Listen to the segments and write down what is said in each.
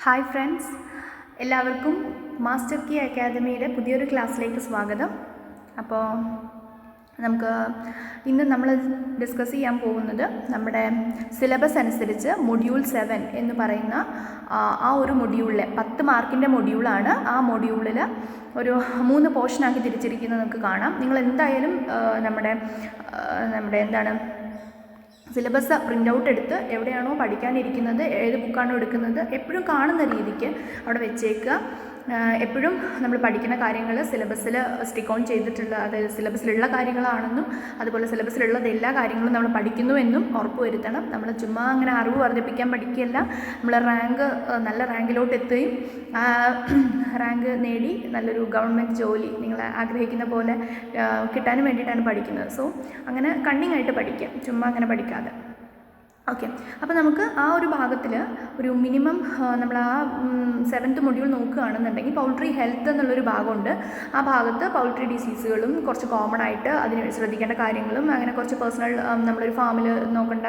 Hi friends, എല്ലാവർക്കും master key അക്കാദമിയുടെ പുതിയൊരു ക്ലാസ്സിലേക്ക് സ്വാഗതം. അപ്പോൾ ഇന്ന് നമ്മൾ ഡിസ്കസ് ചെയ്യാൻ പോകുന്നത് നമ്മുടെ സിലബസ് അനുസരിച്ച് മൊഡ്യൂൾ 7 എന്ന് പറയുന്ന ആ ഒരു മൊഡ്യൂളിലെ 10 മാർക്കിൻ്റെ മൊഡ്യൂളാണ്. ആ മൊഡ്യൂളിൽ ഒരു 3 പോർഷനാക്കി തിരിച്ചിരിക്കുന്നത് നമുക്ക് കാണാം. നിങ്ങൾ എന്തായാലും നമ്മുടെ സിലബസ് പ്രിൻ്റ് ഔട്ട് എടുത്ത് എവിടെയാണോ പഠിക്കാനിരിക്കുന്നത്, ഏത് ബുക്കാണോ എടുക്കുന്നത്, എപ്പോഴും കാണുന്ന രീതിക്ക് അവിടെ വെച്ചേക്കുക. എപ്പോഴും നമ്മൾ പഠിക്കുന്ന കാര്യങ്ങൾ സിലബസിൽ സ്റ്റിക്ക് ഓൺ ചെയ്തിട്ടുള്ള, അതായത് സിലബസിലുള്ള കാര്യങ്ങളാണെന്നും അതുപോലെ സിലബസിലുള്ളത് എല്ലാ കാര്യങ്ങളും നമ്മൾ പഠിക്കുന്നുവെന്നും ഉറപ്പുവരുത്തണം. നമ്മൾ ചുമ്മാ അങ്ങനെ അറിവ് വർദ്ധിപ്പിക്കാൻ പഠിക്കുകയല്ല, നമ്മൾ നല്ല റാങ്കിലോട്ട് എത്തുകയും റാങ്ക് നേടി നല്ലൊരു ഗവൺമെൻറ് ജോലി നിങ്ങൾ ആഗ്രഹിക്കുന്ന പോലെ കിട്ടാനും വേണ്ടിയിട്ടാണ് പഠിക്കുന്നത്. സോ അങ്ങനെ കണ്ണിങ് ആയിട്ട് പഠിക്കുക, ചുമ്മാ അങ്ങനെ പഠിക്കാതെ. ഓക്കെ, അപ്പോൾ നമുക്ക് ആ ഒരു ഭാഗത്തിൽ ഒരു മിനിമം നമ്മൾ ആ 7th മൊഡ്യൂൾ നോക്കുകയാണെന്നുണ്ടെങ്കിൽ പൗൾട്രി ഹെൽത്ത് എന്നുള്ളൊരു ഭാഗമുണ്ട്. ആ ഭാഗത്ത് പൗൾട്രി ഡിസീസുകളും കുറച്ച് കോമൺ ആയിട്ട് അതിന് ശ്രദ്ധിക്കേണ്ട കാര്യങ്ങളും, അങ്ങനെ കുറച്ച് പേഴ്സണൽ നമ്മളൊരു ഫാമിൽ നോക്കേണ്ട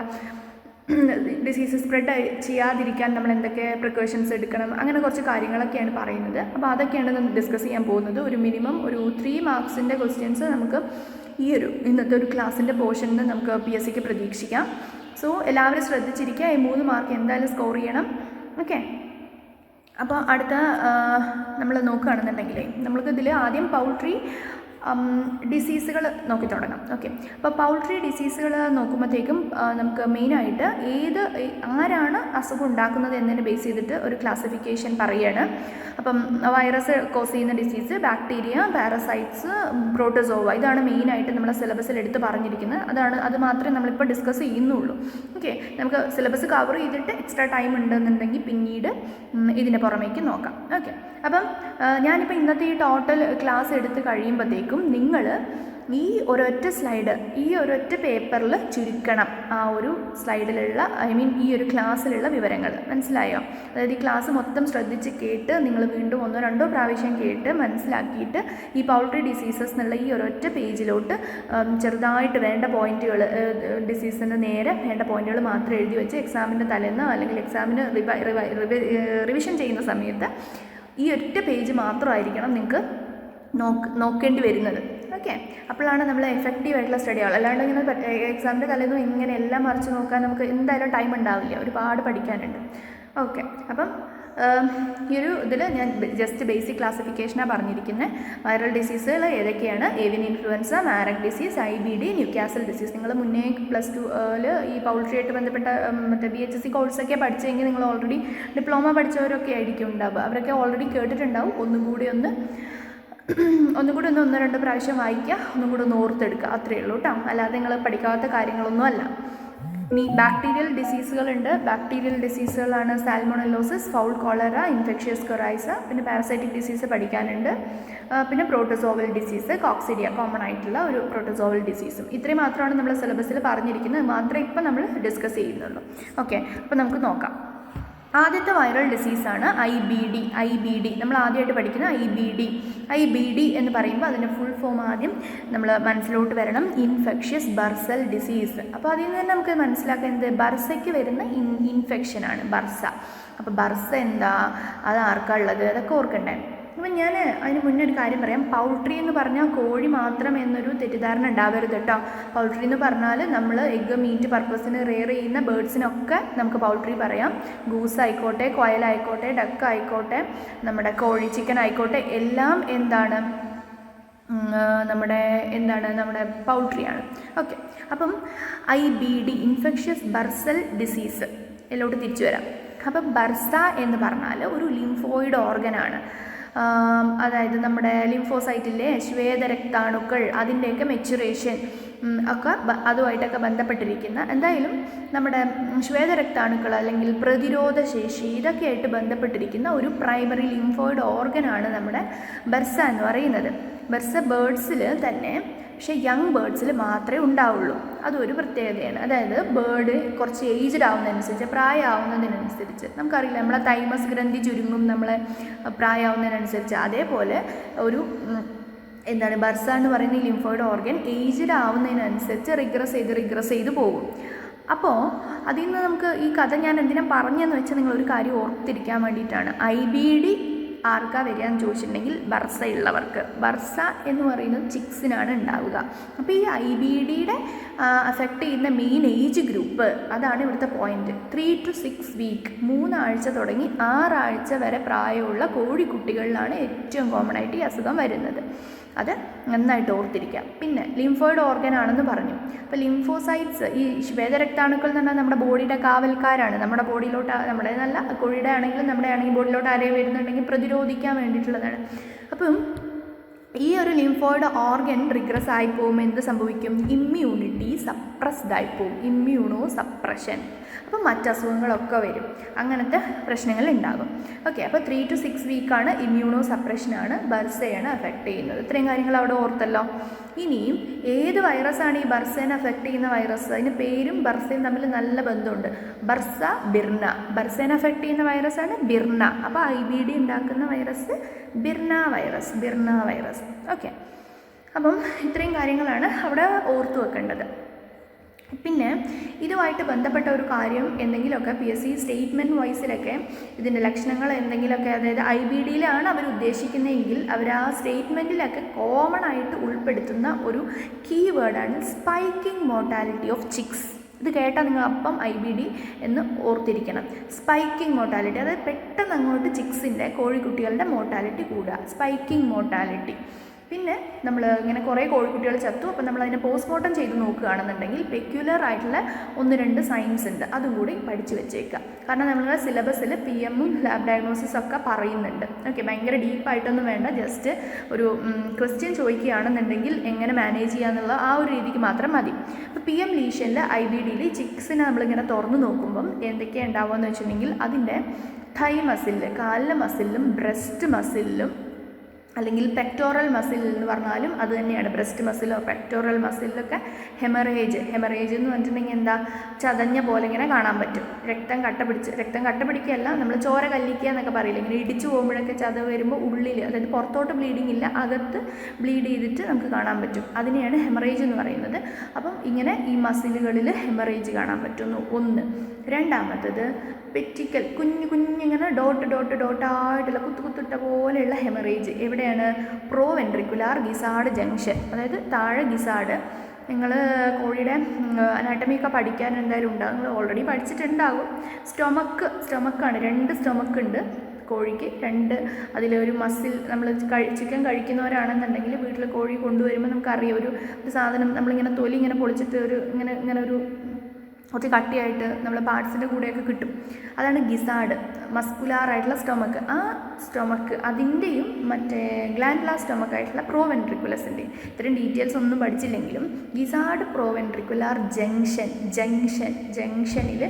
ഡിസീസ് സ്പ്രെഡ് ചെയ്യാതിരിക്കാൻ നമ്മൾ എന്തൊക്കെ പ്രിക്കോഷൻസ് എടുക്കണം, അങ്ങനെ കുറച്ച് കാര്യങ്ങളൊക്കെയാണ് പറയുന്നത്. അപ്പോൾ അതൊക്കെയാണ് നമ്മൾ ഡിസ്കസ് ചെയ്യാൻ പോകുന്നത്. ഒരു മിനിമം ഒരു 3 മാർക്സിൻ്റെ ക്വസ്റ്റ്യൻസ് നമുക്ക് ഇന്നത്തെ ഒരു ക്ലാസ്സിൻ്റെ പോർഷനിൽ നമുക്ക് PSCക്ക് പ്രതീക്ഷിക്കാം. സോ എല്ലാവരും ശ്രദ്ധിച്ചിരിക്കുക, ഈ 3 മാർക്ക് എന്തായാലും സ്കോർ ചെയ്യണം. ഓക്കെ, അപ്പോൾ അടുത്ത നമ്മൾ നോക്കുകയാണെന്നുണ്ടെങ്കിൽ നമ്മൾക്കിതിൽ ആദ്യം പൗൾട്രി ഡിസീസുകൾ നോക്കി തുടങ്ങാം. ഓക്കെ, അപ്പോൾ പൗൾട്രി ഡിസീസുകൾ നോക്കുമ്പോഴത്തേക്കും നമുക്ക് മെയിനായിട്ട് ആരാണ് അസുഖം ഉണ്ടാക്കുന്നത് എന്നതിനെ ബേസ് ചെയ്തിട്ട് ഒരു ക്ലാസിഫിക്കേഷൻ പറയുകയാണ്. അപ്പം വൈറസ് കോസ് ചെയ്യുന്ന ഡിസീസ്, ബാക്ടീരിയ, പാരസൈറ്റ്സ്, പ്രോട്ടോസോവ, ഇതാണ് മെയിനായിട്ട് നമ്മളെ സിലബസിൽ എടുത്ത് പറഞ്ഞിരിക്കുന്നത്. അത് മാത്രമേ നമ്മളിപ്പോൾ ഡിസ്കസ് ചെയ്യുന്നുള്ളൂ. ഓക്കെ, നമുക്ക് സിലബസ് കവർ ചെയ്തിട്ട് എക്സ്ട്രാ ടൈം ഉണ്ടെന്നുണ്ടെങ്കിൽ പിന്നീട് ഇതിന് പുറമേക്ക് നോക്കാം. ഓക്കെ, അപ്പം ഞാനിപ്പോൾ ഇന്നത്തെ ഈ ടോട്ടൽ ക്ലാസ് എടുത്ത് കഴിയുമ്പോഴത്തേക്കും നിങ്ങൾ ഈ ഒരൊറ്റ പേപ്പറിൽ ചുരുക്കണം ആ ഒരു സ്ലൈഡിലുള്ള, ഈ ഒരു ക്ലാസ്സിലുള്ള വിവരങ്ങൾ. മനസ്സിലായോ? അതായത് ഈ ക്ലാസ് മൊത്തം ശ്രദ്ധിച്ച് കേട്ട് നിങ്ങൾ വീണ്ടും 1-2 പ്രാവശ്യം കേട്ട് മനസ്സിലാക്കിയിട്ട് ഈ പൗൾട്രി ഡിസീസസ് എന്നുള്ള ഈ ഒരൊറ്റ പേജിലോട്ട് ചെറുതായിട്ട് വേണ്ട പോയിന്റുകൾ, ഡിസീസിന് നേരെ വേണ്ട പോയിന്റുകൾ മാത്രം എഴുതി വെച്ച് എക്സാമിൻ്റെ തലേന്ന് അല്ലെങ്കിൽ എക്സാമിന് റിവിഷൻ ചെയ്യുന്ന സമയത്ത് ഈ ഒറ്റ പേജ് മാത്രമായിരിക്കണം നിങ്ങൾക്ക് നോക്കേണ്ടി വരുന്നത്. ഓക്കെ, അപ്പോഴാണ് നമ്മൾ എഫക്റ്റീവായിട്ടുള്ള സ്റ്റഡി ആവുക. അല്ലാണ്ട് ഇങ്ങനെ എക്സാമിൻ്റെ തലേന്നും ഇങ്ങനെ എല്ലാം മറിച്ച് നോക്കാൻ നമുക്ക് എന്തായാലും ടൈം ഉണ്ടാവില്ല, ഒരുപാട് പഠിക്കാനുണ്ട്. ഓക്കെ, അപ്പം ഈ ഒരു ഇതിൽ ഞാൻ ജസ്റ്റ് ബേസിക് ക്ലാസിഫിക്കേഷനാണ് പറഞ്ഞിരിക്കുന്നത്. വൈറൽ ഡിസീസുകൾ ഏതൊക്കെയാണ്? Avian influenza, Marek disease, IBD, Newcastle disease. നിങ്ങൾ മുന്നേ +2 ഈ പൗൾട്രിയായിട്ട് ബന്ധപ്പെട്ട BHSC കോഴ്സൊക്കെ പഠിച്ചെങ്കിൽ നിങ്ങൾ ഓൾറെഡി ഡിപ്ലോമ പഠിച്ചവരൊക്കെ ആയിരിക്കും ഉണ്ടാവുക. അവരൊക്കെ ഓൾറെഡി കേട്ടിട്ടുണ്ടാവും. ഒന്നുകൂടി ഒന്ന് 1-2 പ്രാവശ്യം വായിക്കുക, ഒന്ന് ഓർത്തെടുക്കുക, അത്രയേ ഉള്ളൂ കേട്ടോ. അല്ലാതെ നിങ്ങൾ പഠിക്കാത്ത കാര്യങ്ങളൊന്നും അല്ല. ഇനി ബാക്ടീരിയൽ ഡിസീസുകളുണ്ട്. ബാക്ടീരിയൽ ഡിസീസുകളാണ് salmonellosis, fowl cholera, infectious coryza. പിന്നെ പാരസൈറ്റിക് ഡിസീസ് പഠിക്കാനുണ്ട്. പിന്നെ പ്രോട്ടോസോവൽ ഡിസീസ്, കോക്സിഡിയ, കോമൺ ആയിട്ടുള്ള ഒരു പ്രോട്ടോസോവൽ ഡിസീസും. ഇത്രയും മാത്രമാണ് നമ്മൾ സിലബസിൽ പറഞ്ഞിരിക്കുന്നത്. മാത്രമേ ഇപ്പം നമ്മൾ ഡിസ്കസ് ചെയ്യുന്നുള്ളൂ. ഓക്കെ, അപ്പോൾ നമുക്ക് നോക്കാം. ആദ്യത്തെ വൈറൽ ഡിസീസാണ് IBD. നമ്മൾ ആദ്യമായിട്ട് പഠിക്കുന്ന IBD എന്ന് പറയുമ്പോൾ അതിൻ്റെ ഫുൾ ഫോം ആദ്യം നമ്മൾ മനസ്സിലോട്ട് വരണം. Infectious bursal disease. അപ്പോൾ അതിൽ നിന്ന് തന്നെ നമുക്ക് മനസ്സിലാക്കുന്നത് ബർസയ്ക്ക് വരുന്ന ഇൻഫെക്ഷനാണ് ബർസ. അപ്പോൾ ബർസ എന്താ, അത് ആർക്കാണുള്ളത്, അതൊക്കെ ഓർക്കണ്ടേ. അപ്പം ഞാൻ അതിന് മുന്നേ ഒരു കാര്യം പറയാം. പൗൾട്രി എന്ന് പറഞ്ഞാൽ കോഴി മാത്രം എന്നൊരു തെറ്റിദ്ധാരണ ഉണ്ടാവരുത് കേട്ടോ. പൗൾട്രി എന്ന് പറഞ്ഞാൽ നമ്മൾ എഗ്ഗ്, മീറ്റ് പർപ്പസിന് റെയർ ചെയ്യുന്ന ബേർഡ്സിനൊക്കെ നമുക്ക് പൗൾട്രി പറയാം. ഗൂസ് ആയിക്കോട്ടെ, കൊയലായിക്കോട്ടെ, ഡക്ക് ആയിക്കോട്ടെ, നമ്മുടെ കോഴി, ചിക്കൻ ആയിക്കോട്ടെ, എല്ലാം നമ്മുടെ പൗൾട്രിയാണ്. ഓക്കെ, അപ്പം IBD, infectious bursal disease a lot തിരിച്ചു വരാം. അപ്പം ബർസ എന്ന് പറഞ്ഞാൽ ഒരു ലിംഫോയിഡ് ഓർഗനാണ്. അതായത് നമ്മുടെ ലിംഫോസൈറ്റിലെ ശ്വേതരക്താണുക്കൾ, അതിൻ്റെയൊക്കെ മെച്ചുറേഷൻ ഒക്കെ അതുമായിട്ടൊക്കെ ബന്ധപ്പെട്ടിരിക്കുന്ന, എന്തായാലും നമ്മുടെ ശ്വേതരക്താണുക്കൾ അല്ലെങ്കിൽ പ്രതിരോധ ശേഷി, ഇതൊക്കെയായിട്ട് ബന്ധപ്പെട്ടിരിക്കുന്ന ഒരു പ്രൈമറി ലിംഫോയിഡ് ഓർഗനാണ് നമ്മുടെ ബർസ എന്ന് പറയുന്നത്. ബർസ ബേർഡ്സിൽ തന്നെ, പക്ഷേ യങ് ബേർഡ്സിൽ മാത്രമേ ഉണ്ടാവുള്ളൂ. അതൊരു പ്രത്യേകതയാണ്. അതായത് ബേർഡ് കുറച്ച് ഏജ്ഡ് ആവുന്നതിനനുസരിച്ച്, പ്രായമാവുന്നതിനനുസരിച്ച്, നമുക്കറിയില്ല നമ്മളെ തൈമസ് ഗ്രന്ഥി ചുരുങ്ങും നമ്മളെ പ്രായമാവുന്നതിനനുസരിച്ച്. അതേപോലെ ഒരു ബർസ എന്ന് പറയുന്ന ഈ ലിംഫോയിഡ് ഓർഗൻ ഏജ്ഡ് ആവുന്നതിനനുസരിച്ച് റിഗ്രസ് ചെയ്ത് പോകും. അപ്പോൾ അതിൽ നിന്ന് നമുക്ക് ഈ കഥ ഞാൻ എന്തിനാ പറഞ്ഞതെന്ന് വെച്ചാൽ നിങ്ങളൊരു കാര്യം ഓർത്തിരിക്കാൻ വേണ്ടിയിട്ടാണ്. IBD ആർക്കാ വരിക എന്ന് ചോദിച്ചിട്ടുണ്ടെങ്കിൽ ബർസ ഉള്ളവർക്ക്. ബർസ എന്ന് പറയുന്നത് ചിക്സിനാണ് ഉണ്ടാവുക. അപ്പോൾ ഈ IBDയുടെ അഫക്റ്റ് ചെയ്യുന്ന മെയിൻ ഏജ് ഗ്രൂപ്പ്, അതാണ് ഇവിടുത്തെ പോയിന്റ്. 3 to 6 വീക്ക്, 3 ആഴ്ച തുടങ്ങി 6 ആഴ്ച വരെ പ്രായമുള്ള കോഴിക്കുട്ടികളിലാണ് ഏറ്റവും കോമൺ ആയിട്ട് ഈ അസുഖം വരുന്നത്. അത് നന്നായിട്ട് ഓർത്തിരിക്കാം. പിന്നെ ലിംഫോയിഡ് ഓർഗൻ ആണെന്ന് പറഞ്ഞു. അപ്പോൾ ലിംഫോസൈറ്റ്സ്, ഈ ശ്വേതരക്താണുക്കൾ എന്ന് പറഞ്ഞാൽ നമ്മുടെ ബോഡിയുടെ കാവൽക്കാരാണ്. നമ്മുടെ ബോഡിയിലോട്ട്, നമ്മുടെ നല്ല കോഴിയുടെ ആണെങ്കിലും നമ്മുടെ ആണെങ്കിൽ ബോഡിയിലോട്ട് ആരെയും വരുന്നുണ്ടെങ്കിൽ പ്രതിരോധിക്കാൻ വേണ്ടിയിട്ടുള്ളതാണ്. അപ്പം ഈ ഒരു ലിംഫോയിഡ് ഓർഗൻ റിഗ്രസ് ആയി പോകുമ്പോൾ എന്ത് സംഭവിക്കും? ഇമ്മ്യൂണിറ്റി സപ്രസ്ഡ് ആയി പോകും, ഇമ്മ്യൂണോ സപ്രഷൻ. അപ്പം മറ്റസുഖങ്ങളൊക്കെ വരും, അങ്ങനത്തെ പ്രശ്നങ്ങൾ ഉണ്ടാകും. ഓക്കെ, അപ്പോൾ 3 to 6 വീക്കാണ് ഇമ്മ്യൂണോ സപ്രഷനാണ് ബർസയാണ് അഫക്റ്റ് ചെയ്യുന്നത്. ഇത്രയും കാര്യങ്ങൾ അവിടെ ഓർത്തല്ലോ. ഇനിയും ഏത് വൈറസാണ് ഈ ബർസേനെ അഫക്റ്റ് ചെയ്യുന്ന വൈറസ്? അതിന് പേരും ബർസയും തമ്മിൽ നല്ല ബന്ധമുണ്ട്. ബർസ ബിർന, ബർസേനെ അഫക്റ്റ് ചെയ്യുന്ന വൈറസാണ് ബിർന. അപ്പോൾ IBD ഉണ്ടാക്കുന്ന വൈറസ് ബിർന വൈറസ്, ബിർന വൈറസ്. ഓക്കെ, അപ്പം ഇത്രയും കാര്യങ്ങളാണ് അവിടെ ഓർത്തു വെക്കേണ്ടത്. പിന്നെ ഇതുമായിട്ട് ബന്ധപ്പെട്ട ഒരു കാര്യം എന്തെങ്കിലുമൊക്കെ PSC സ്റ്റേറ്റ്മെൻറ്റ് വൈസിലൊക്കെ ഇതിൻ്റെ ലക്ഷണങ്ങൾ എന്തെങ്കിലുമൊക്കെ, അതായത് IBDയിലാണ് അവർ ഉദ്ദേശിക്കുന്നതെങ്കിൽ അവർ ആ സ്റ്റേറ്റ്മെൻറ്റിലൊക്കെ കോമൺ ആയിട്ട് ഉൾപ്പെടുത്തുന്ന ഒരു കീവേഡാണ് സ്പൈക്കിംഗ് മോർട്ടാലിറ്റി ഓഫ് ചിക്സ്. ഇത് കേട്ടാൽ നിങ്ങൾ അപ്പം IBD എന്ന് ഓർത്തിരിക്കണം. സ്പൈക്കിംഗ് മോർട്ടാലിറ്റി, അതായത് പെട്ടെന്ന് അങ്ങോട്ട് ചിക്സിൻ്റെ, കോഴിക്കുട്ടികളുടെ മോർട്ടാലിറ്റി കൂടുക, സ്പൈക്കിംഗ് മോർട്ടാലിറ്റി. പിന്നെ നമ്മൾ ഇങ്ങനെ കുറേ കോഴിക്കുട്ടികൾ ചത്തു, അപ്പോൾ നമ്മളതിനെ പോസ്റ്റ്മോർട്ടം ചെയ്ത് നോക്കുകയാണെന്നുണ്ടെങ്കിൽ പെക്യുലർ ആയിട്ടുള്ള 1-2 സയൻസ് ഉണ്ട്, അതും കൂടി പഠിച്ചു വെച്ചേക്കുക. കാരണം നമ്മളുടെ സിലബസിൽ PM-ഉം ലാബ് ഡയഗ്നോസിസ് ഒക്കെ പറയുന്നുണ്ട്. ഓക്കെ, ഭയങ്കര ഡീപ്പായിട്ടൊന്നും വേണ്ട, ജസ്റ്റ് ഒരു ക്വസ്റ്റ്യൻ ചോദിക്കുകയാണെന്നുണ്ടെങ്കിൽ എങ്ങനെ മാനേജ് ചെയ്യാന്നുള്ള ആ ഒരു രീതിക്ക് മാത്രം മതി. അപ്പോൾ PM ലീഷനിൽ IBDയിൽ ചിക്സിനെ നമ്മളിങ്ങനെ തുറന്ന് നോക്കുമ്പം എന്തൊക്കെയാണ് ഉണ്ടാവുക എന്ന് വെച്ചിട്ടുണ്ടെങ്കിൽ അതിൻ്റെ തൈ മസിലിൽ, കാലിലെ മസിലിലും ബ്രസ്റ്റ് മസിലിലും അല്ലെങ്കിൽ പെക്ടോറൽ മസിൽ എന്ന് പറഞ്ഞാലും അത് തന്നെയാണ്, ബ്രസ്റ്റ് മസിലോ പെക്ടോറൽ മസിലൊക്കെ ഹെമറേജ് എന്ന് പറഞ്ഞിട്ടുണ്ടെങ്കിൽ എന്താ, ചതഞ്ഞ പോലെ ഇങ്ങനെ കാണാൻ പറ്റും. രക്തം കട്ട പിടിക്കുകയല്ല, നമ്മൾ ചോര കല്ലിക്കുക എന്നൊക്കെ പറയില്ല, ഇങ്ങനെ ഇടിച്ചു പോകുമ്പോഴൊക്കെ ചതവ് വരുമ്പോൾ ഉള്ളിൽ, അതായത് പുറത്തോട്ട് ബ്ലീഡിങ് ഇല്ല, അകത്ത് ബ്ലീഡ് ചെയ്തിട്ട് നമുക്ക് കാണാൻ പറ്റും. അതിനെയാണ് ഹെമറേജ് എന്ന് പറയുന്നത്. അപ്പം ഇങ്ങനെ ഈ മസിലുകളിൽ ഹെമറേജ് കാണാൻ പറ്റുന്നു, ഒന്ന്. രണ്ടാമത്തത് പെറ്റിക്കൽ, കുഞ്ഞിങ്ങനെ ഡോട്ടായിട്ടുള്ള കുത്തിട്ട പോലെയുള്ള ഹെമറേജ്. എവിടെയാണ്? പ്രോ വെൻട്രിക്കുലാർ ഗിസാർഡ് ജംഗ്ഷൻ, അതായത് താഴെ ഗിസാർഡ്. നിങ്ങൾ കോഴിയുടെ അനാട്ടമിയൊക്കെ പഠിക്കാൻ എന്തായാലും ഉണ്ടാകും, നിങ്ങൾ ഓൾറെഡി പഠിച്ചിട്ടുണ്ടാകും. സ്റ്റൊമക്കാണ്, 2 സ്റ്റൊമക്ക് ഉണ്ട് കോഴിക്ക്, 2. അതിലൊരു മസിൽ, നമ്മൾ ചിക്കൻ കഴിക്കുന്നവരാണെന്നുണ്ടെങ്കിൽ വീട്ടിൽ കോഴി കൊണ്ടുവരുമ്പോൾ നമുക്കറിയാം, ഒരു സാധനം നമ്മളിങ്ങനെ തൊലി ഇങ്ങനെ പൊളിച്ചിട്ട് ഇങ്ങനെ ഒരു കുറച്ച് കട്ടിയായിട്ട് നമ്മൾ പാർട്സിൻ്റെ കൂടെയൊക്കെ കിട്ടും, അതാണ് ഗിസാർഡ്, മസ്കുലാറായിട്ടുള്ള സ്റ്റൊമക്ക്. ആ സ്റ്റൊമക്ക് അതിൻ്റെയും മറ്റേ ഗ്ലാൻഡുലാർ സ്റ്റൊമക്കായിട്ടുള്ള പ്രോവെൻട്രിക്കുലസിൻ്റെയും, ഇത്രയും ഡീറ്റെയിൽസ് ഒന്നും പഠിച്ചില്ലെങ്കിലും ഗിസാർഡ് പ്രോവെൻട്രിക്കുലാർ ജംഗ്ഷനിൽ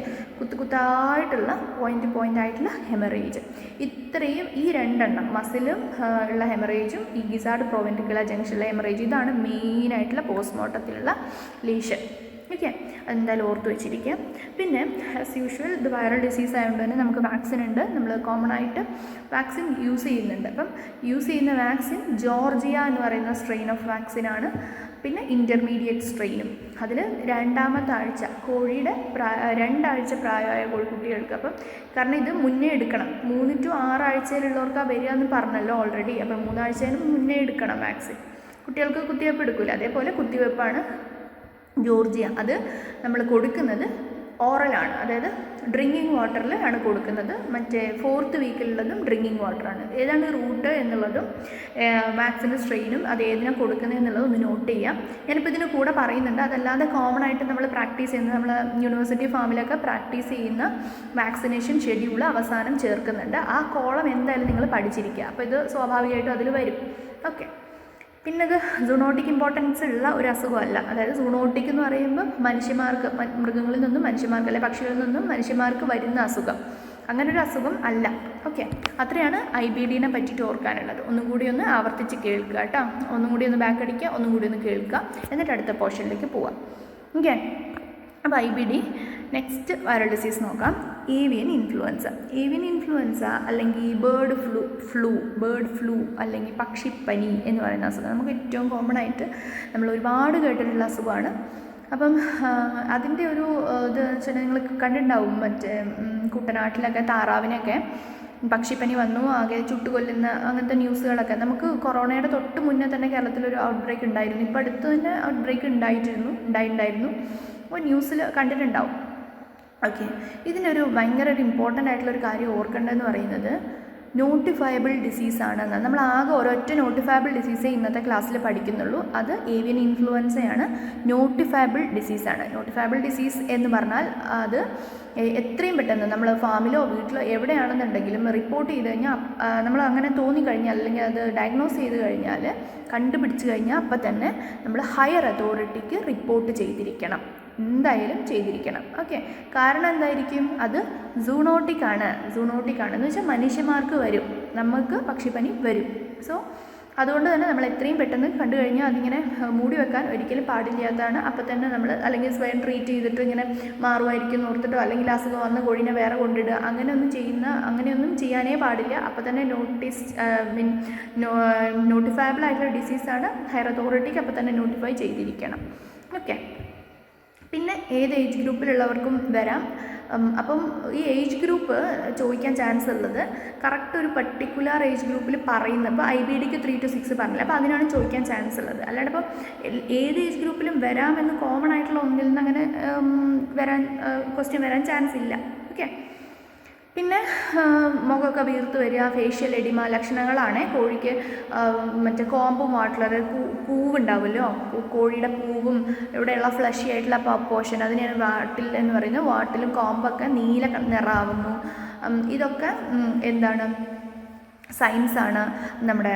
കുത്തായിട്ടുള്ള പോയിൻ്റ് ആയിട്ടുള്ള ഹെമറേജ്. ഇത്രയും, ഈ 2 എണ്ണം മസിലും ഉള്ള ഹെമറേജും ഈ ഗിസാർഡ് പ്രോവെൻട്രിക്കുലാർ ജംഗ്ഷനിലെ ഹെമറേജ്, ഇതാണ് മെയിനായിട്ടുള്ള പോസ്റ്റ്മോർട്ടത്തിലുള്ള ലീഷൻ. ഓക്കെ, അതെന്തായാലും ഓർത്ത് വെച്ചിരിക്കുക. പിന്നെ ആസ് യൂഷ്വൽ ഇത് വൈറൽ ഡിസീസ് ആയതുകൊണ്ട് തന്നെ നമുക്ക് വാക്സിൻ ഉണ്ട്, നമ്മൾ കോമൺ ആയിട്ട് വാക്സിൻ യൂസ് ചെയ്യുന്നുണ്ട്. അപ്പം യൂസ് ചെയ്യുന്ന വാക്സിൻ ജോർജിയ എന്ന് പറയുന്ന സ്ട്രെയിൻ ഓഫ് വാക്സിനാണ്. പിന്നെ ഇൻ്റർമീഡിയറ്റ് സ്ട്രെയിനും. അതിൽ 2ാമത്തെ ആഴ്ച കോഴിയുടെ 2 ആഴ്ച പ്രായമായ കോഴിക്കുട്ടികൾക്ക്, അപ്പം കാരണം ഇത് മുന്നേ എടുക്കണം, 3 to 6 ആഴ്ചയിലുള്ളവർക്കാണ് വരിക എന്ന് പറഞ്ഞല്ലോ ഓൾറെഡി. അപ്പം 3 ആഴ്ചയിന് മുന്നേ എടുക്കണം വാക്സിൻ. കുട്ടികൾക്ക് കുത്തിവയ്പ്പ് എടുക്കില്ല, അതേപോലെ കുത്തിവയ്പ്പാണ് ജോർജിയ. അത് നമ്മൾ കൊടുക്കുന്നത് ഓറലാണ്, അതായത് ഡ്രിങ്കിങ് വാട്ടറിൽ ആണ് കൊടുക്കുന്നത്. മറ്റേ 4th വീക്കിലുള്ളതും ഡ്രിങ്കിങ് വാട്ടറാണ്. ഏതാണ് റൂട്ട് എന്നുള്ളതും വാക്സിൻ്റെ സ്ട്രെയിനും അത് ഏതിനാണ് കൊടുക്കുന്നത് എന്നുള്ളതും ഒന്ന് നോട്ട് ചെയ്യാം. ഞാനിപ്പോൾ ഇതിന് കൂടെ പറയുന്നുണ്ട്. അതല്ലാതെ കോമൺ ആയിട്ട് നമ്മൾ പ്രാക്ടീസ് ചെയ്യുന്ന, നമ്മൾ യൂണിവേഴ്സിറ്റി ഫാമിലൊക്കെ പ്രാക്ടീസ് ചെയ്യുന്ന വാക്സിനേഷൻ ഷെഡ്യൂൾ അവസാനം ചേർക്കുന്നുണ്ട്. ആ കോളം എന്തായാലും നിങ്ങൾ പഠിച്ചിരിക്കുക, അപ്പോൾ ഇത് സ്വാഭാവികമായിട്ടും അതിൽ വരും. ഓക്കെ, പിന്നെ ഇത് സൂണോട്ടിക് ഇമ്പോർട്ടൻസ് ഉള്ള ഒരു അസുഖമല്ല. അതായത് സൂണോട്ടിക് എന്ന് പറയുമ്പോൾ മനുഷ്യന്മാർക്ക്, മൃഗങ്ങളിൽ നിന്നും മനുഷ്യന്മാർക്ക്, അല്ലെങ്കിൽ പക്ഷികളിൽ നിന്നും മനുഷ്യന്മാർക്ക് വരുന്ന അസുഖം, അങ്ങനൊരു അസുഖം അല്ല. ഓക്കെ, അത്രയാണ് IBDനെ പറ്റിയിട്ട് ഓർക്കാനുള്ളത്. ഒന്നും കൂടി ഒന്ന് ആവർത്തിച്ച് കേൾക്കുക കേട്ടോ, ഒന്നും കൂടി ഒന്ന് ബാക്ക് അടിക്കുക, ഒന്നും കൂടി ഒന്ന് കേൾക്കുക, എന്നിട്ട് അടുത്ത പോർഷനിലേക്ക് പോവാം. ഓക്കെ, അപ്പോൾ IBD. നെക്സ്റ്റ് വൈറൽ ഡിസീസ് നോക്കാം, ഏവിയൻ ഇൻഫ്ലുവൻസ അല്ലെങ്കിൽ ബേർഡ് ഫ്ലൂ അല്ലെങ്കിൽ പക്ഷിപ്പനി എന്ന് പറയുന്ന അസുഖം. നമുക്ക് ഏറ്റവും കോമൺ ആയിട്ട് നമ്മൾ ഒരുപാട് കേട്ടിട്ടുള്ള അസുഖമാണ്. അപ്പം അതിൻ്റെ ഒരു ഇത് വെച്ചാൽ നിങ്ങൾ കണ്ടിട്ടുണ്ടാവും, മറ്റേ കുട്ടനാട്ടിലൊക്കെ താറാവിനൊക്കെ പക്ഷിപ്പനി വന്നു, ആകെ ചുട്ടുകൊല്ലുന്ന അങ്ങനത്തെ ന്യൂസുകളൊക്കെ. നമുക്ക് കൊറോണയുടെ തൊട്ട് മുന്നേ തന്നെ കേരളത്തിലൊരു ഔട്ട് ബ്രേക്ക് ഉണ്ടായിരുന്നു. ഇപ്പോൾ അടുത്ത് തന്നെ ഔട്ട് ബ്രേക്ക് ഉണ്ടായിട്ടുണ്ടായിരുന്നു. അപ്പോൾ ന്യൂസിൽ കണ്ടിട്ടുണ്ടാവും. ഓക്കെ, ഇതിനൊരു ഭയങ്കര ഒരു ഇമ്പോർട്ടൻ്റ് ആയിട്ടുള്ളൊരു കാര്യം ഓർക്കേണ്ടതെന്ന് പറയുന്നത് നോട്ടിഫയബിൾ ഡിസീസാണ്. നമ്മൾ ആകെ ഒരൊറ്റ നോട്ടിഫയബിൾ ഡിസീസേ ഇന്നത്തെ ക്ലാസ്സിൽ പഠിക്കുന്നുള്ളൂ. അത് ഏവിയൻ ഇൻഫ്ലുവൻസയാണ്. നോട്ടിഫയബിൾ ഡിസീസാണ്. നോട്ടിഫയബിൾ ഡിസീസ് എന്ന് പറഞ്ഞാൽ അത് എത്രയും പെട്ടെന്ന് നമ്മൾ ഫാമിലോ വീട്ടിലോ എവിടെയാണെന്നുണ്ടെങ്കിലും റിപ്പോർട്ട് ചെയ്ത് കഴിഞ്ഞാൽ, നമ്മൾ അങ്ങനെ തോന്നിക്കഴിഞ്ഞാൽ അല്ലെങ്കിൽ അത് ഡയഗ്നോസ് ചെയ്ത് കഴിഞ്ഞാൽ, കണ്ടുപിടിച്ച് കഴിഞ്ഞാൽ അപ്പം തന്നെ നമ്മൾ ഹയർ അതോറിറ്റിക്ക് റിപ്പോർട്ട് ചെയ്തിരിക്കണം, എന്തായാലും ചെയ്തിരിക്കണം. ഓക്കെ, കാരണം എന്തായിരിക്കും, അത് സൂണോട്ടിക് ആണ് എന്ന് വെച്ചാൽ മനുഷ്യന്മാർക്ക് വരും, നമുക്ക് പക്ഷിപ്പനി വരും. സോ അതുകൊണ്ട് തന്നെ നമ്മൾ എത്രയും പെട്ടെന്ന് കണ്ടു കഴിഞ്ഞാൽ അതിങ്ങനെ മൂടി വെക്കാൻ ഒരിക്കലും പാടില്ലാത്തതാണ്. അപ്പം തന്നെ നമ്മൾ അല്ലെങ്കിൽ സ്വയം ട്രീറ്റ് ചെയ്തിട്ട് ഇങ്ങനെ മാറുമായിരിക്കും ഓർത്തിട്ടോ, അല്ലെങ്കിൽ അസുഖം വന്ന് കോഴീനെ വേറെ കൊണ്ടിടുക, അങ്ങനെയൊന്നും ചെയ്യാനേ പാടില്ല. അപ്പം തന്നെ നോട്ടിഫയബിൾ ആയിട്ടുള്ള ഡിസീസാണ്, ഹയർ അതോറിറ്റിക്ക് അപ്പം തന്നെ നോട്ടിഫൈ ചെയ്തിരിക്കണം. ഓക്കെ, പിന്നെ ഏത് ഏജ് ഗ്രൂപ്പിലുള്ളവർക്കും വരാം. അപ്പം ഈ ഏജ് ഗ്രൂപ്പ് ചോദിക്കാൻ ചാൻസ് ഉള്ളത് കറക്റ്റ് ഒരു പർട്ടിക്കുലർ ഏജ് ഗ്രൂപ്പിൽ പറയുന്നത്. ഇപ്പോൾ IBDക്ക് 3 to 6 പറഞ്ഞില്ല, അപ്പോൾ അതിനാണ് ചോദിക്കാൻ ചാൻസ് ഉള്ളത്. അല്ലാണ്ട് ഇപ്പോൾ ഏത് ഏജ് ഗ്രൂപ്പിലും വരാമെന്ന് കോമൺ ആയിട്ടുള്ള ഒന്നിൽ നിന്ന് അങ്ങനെ ക്വസ്റ്റ്യൻ വരാൻ ചാൻസ് ഇല്ല. ഓക്കെ, പിന്നെ മുഖമൊക്കെ വീർത്ത് വരിക, ഫേഷ്യൽ എഡിമ ലക്ഷണങ്ങളാണ്. കോഴിക്ക് മറ്റേ കോമ്പും വാട്ടലർ പൂവുണ്ടാവുമല്ലോ, കോഴിയുടെ പൂവും ഇവിടെയുള്ള ഫ്ലഷി ആയിട്ടുള്ള പോർഷൻ, അതിനെയാണ് വാട്ടിൽ എന്ന് പറയുന്നത്. വാട്ടിലും കോമ്പൊക്കെ നീല നിറാവുന്നു. ഇതൊക്കെ എന്താണ്, സയൻസാണ്. നമ്മുടെ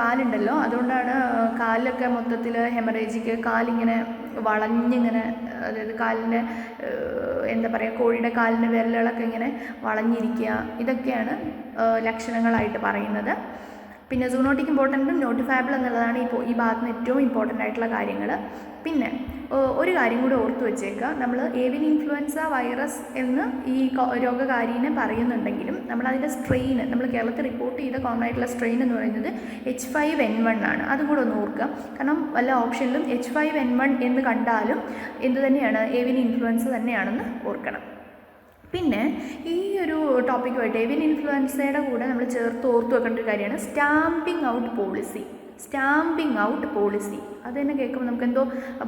കാലുണ്ടല്ലോ, അതുകൊണ്ടാണ് കാലിലൊക്കെ മൊത്തത്തിൽ ഹെമറേജിക്ക്, കാലിങ്ങനെ വളഞ്ഞിങ്ങനെ, അതായത് കാലിൻ്റെ എന്താ പറയുക, കോഴിയുടെ കാലിൻ്റെ വിരലുകളൊക്കെ ഇങ്ങനെ വളഞ്ഞിരിക്കുക, ഇതൊക്കെയാണ് ലക്ഷണങ്ങളായിട്ട് പറയുന്നത്. പിന്നെ സൂണോട്ടിക് ഇമ്പോർട്ടൻറ്റും നോട്ടിഫയബിൾ എന്നുള്ളതാണ് ഈ ഭാഗത്ത് നിന്ന് ഏറ്റവും ഇമ്പോർട്ടൻ്റ് ആയിട്ടുള്ള കാര്യങ്ങൾ. പിന്നെ ഒരു കാര്യം കൂടി ഓർത്ത് വെച്ചേക്കുക, നമ്മൾ ഏവിയൻ ഇൻഫ്ലുവൻസ വൈറസ് എന്ന് ഈ രോഗകാരിനെ പറയുന്നുണ്ടെങ്കിലും നമ്മളതിൻ്റെ സ്ട്രെയിൻ, നമ്മൾ കേരളത്തിൽ റിപ്പോർട്ട് ചെയ്ത കോമൺ ആയിട്ടുള്ള സ്ട്രെയിൻ എന്ന് പറയുന്നത് H5N1 ആണ്. അതും കൂടെ ഒന്ന് ഓർക്കുക, കാരണം വല്ല ഓപ്ഷനിലും H5N1 എന്ന് കണ്ടാലും എന്ത് തന്നെയാണ്, ഏവിയൻ ഇൻഫ്ലുവൻസ തന്നെയാണെന്ന് ഓർക്കണം. പിന്നെ ഈ ഒരു ടോപ്പിക്കുമായിട്ട് ഏവിയൻ ഇൻഫ്ലുവൻസയുടെ കൂടെ നമ്മൾ ചേർത്ത് ഓർത്ത് വെക്കേണ്ട ഒരു കാര്യമാണ് സ്റ്റാമ്പിംഗ് ഔട്ട് പോളിസി. അത് തന്നെ കേൾക്കുമ്പോൾ നമുക്ക് എന്തോ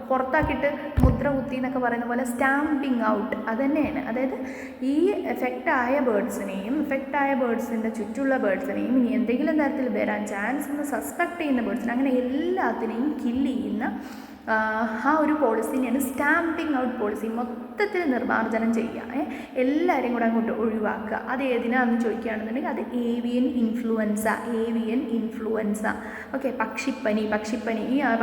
പുറത്താക്കിയിട്ട് മുദ്ര കുത്തി എന്നൊക്കെ പറയുന്ന പോലെ സ്റ്റാമ്പിംഗ് ഔട്ട് അത് തന്നെയാണ്. അതായത് ഈ എഫക്റ്റായ ബേർഡ്സിൻ്റെ ചുറ്റുള്ള ബേർഡ്സിനെയും ഇനി എന്തെങ്കിലും തരത്തിൽ വരാൻ ചാൻസ് എന്ന് സസ്പെക്ട് ചെയ്യുന്ന ബേർഡ്സിനെ, അങ്ങനെ എല്ലാത്തിനെയും കില്ല് ചെയ്യുന്ന ആ ഒരു പോളിസിനെയാണ് സ്റ്റാമ്പിംഗ് ഔട്ട് പോളിസി. മൊത്തത്തിൽ നിർമ്മാർജ്ജനം ചെയ്യുക, എല്ലാവരെയും കൂടെ അങ്ങോട്ട് ഒഴിവാക്കുക. അത് ഏതിനാണെന്ന് ചോദിക്കുകയാണെന്നുണ്ടെങ്കിൽ അത് ഏവിയൻ ഇൻഫ്ലുവൻസ. ഓക്കെ, പക്ഷിപ്പനി. ഈ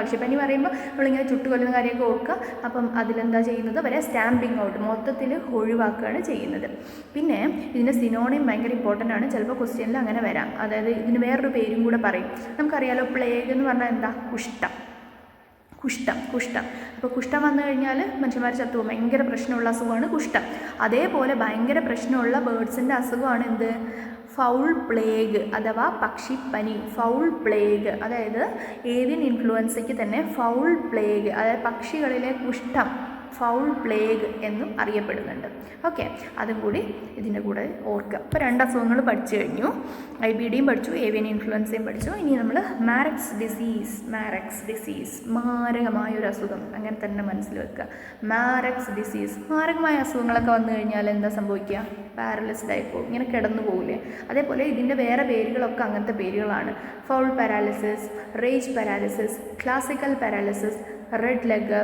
പക്ഷിപ്പനി പറയുമ്പോൾ നമ്മളിങ്ങനെ ചുട്ടുകൊല്ലുന്ന കാര്യമൊക്കെ ഓർക്കുക. അപ്പം അതിലെന്താ ചെയ്യുന്നത്, വരെ സ്റ്റാമ്പിംഗ് ഔട്ട് മൊത്തത്തിൽ ഒഴിവാക്കുകയാണ് ചെയ്യുന്നത്. പിന്നെ ഇതിൻ്റെ സിനോണിം ഭയങ്കര ഇമ്പോർട്ടൻ്റ് ആണ്, ചിലപ്പോൾ ക്വസ്റ്റ്യനിൽ അങ്ങനെ വരാം. അതായത് ഇതിന് വേറൊരു പേരും കൂടെ പറയും. നമുക്കറിയാലോ, പ്ലേഗ് എന്ന് പറഞ്ഞാൽ എന്താ, കുഷ്ഠം. അപ്പോൾ കുഷ്ഠം വന്നു കഴിഞ്ഞാൽ മനുഷ്യന്മാർ ചത്തുപോകും. ഭയങ്കര പ്രശ്നമുള്ള അസുഖമാണ് കുഷ്ഠം. അതേപോലെ ഭയങ്കര പ്രശ്നമുള്ള ബേർഡ്സിൻ്റെ അസുഖമാണ് എന്ത്, ഫൗൾ പ്ലേഗ് അഥവാ പക്ഷിപ്പനി. അതായത് ഏവിയൻ ഇൻഫ്ലുവൻസയ്ക്ക് തന്നെ ഫൗൾ പ്ലേഗ്, അതായത് പക്ഷികളിലെ കുഷ്ഠം, ഫൗൾ പ്ലേഗ് എന്നും അറിയപ്പെടുന്നുണ്ട്. ഓക്കെ, അതും കൂടി ഇതിൻ്റെ കൂടെ ഓർക്കുക. ഇപ്പോൾ 2 അസുഖങ്ങൾ പഠിച്ചു കഴിഞ്ഞു, IBDയും പഠിച്ചു, ഏവിയൻ ഇൻഫ്ലുവൻസയും പഠിച്ചു. ഇനി നമ്മൾ മാരക്സ് ഡിസീസ്, മാരകമായൊരു അസുഖം, അങ്ങനെ തന്നെ മനസ്സിൽ വെക്കുക. മാരക്സ് ഡിസീസ്, മാരകമായ അസുഖങ്ങളൊക്കെ വന്നു കഴിഞ്ഞാൽ എന്താ സംഭവിക്കുക, പാരലിസ്ഡ് ആയി പോകും, ഇങ്ങനെ കിടന്നു പോകില്ലേ. അതേപോലെ ഇതിൻ്റെ വേറെ പേരുകളൊക്കെ അങ്ങനത്തെ പേരുകളാണ്. Foul paralysis, rage paralysis, classical paralysis, red leg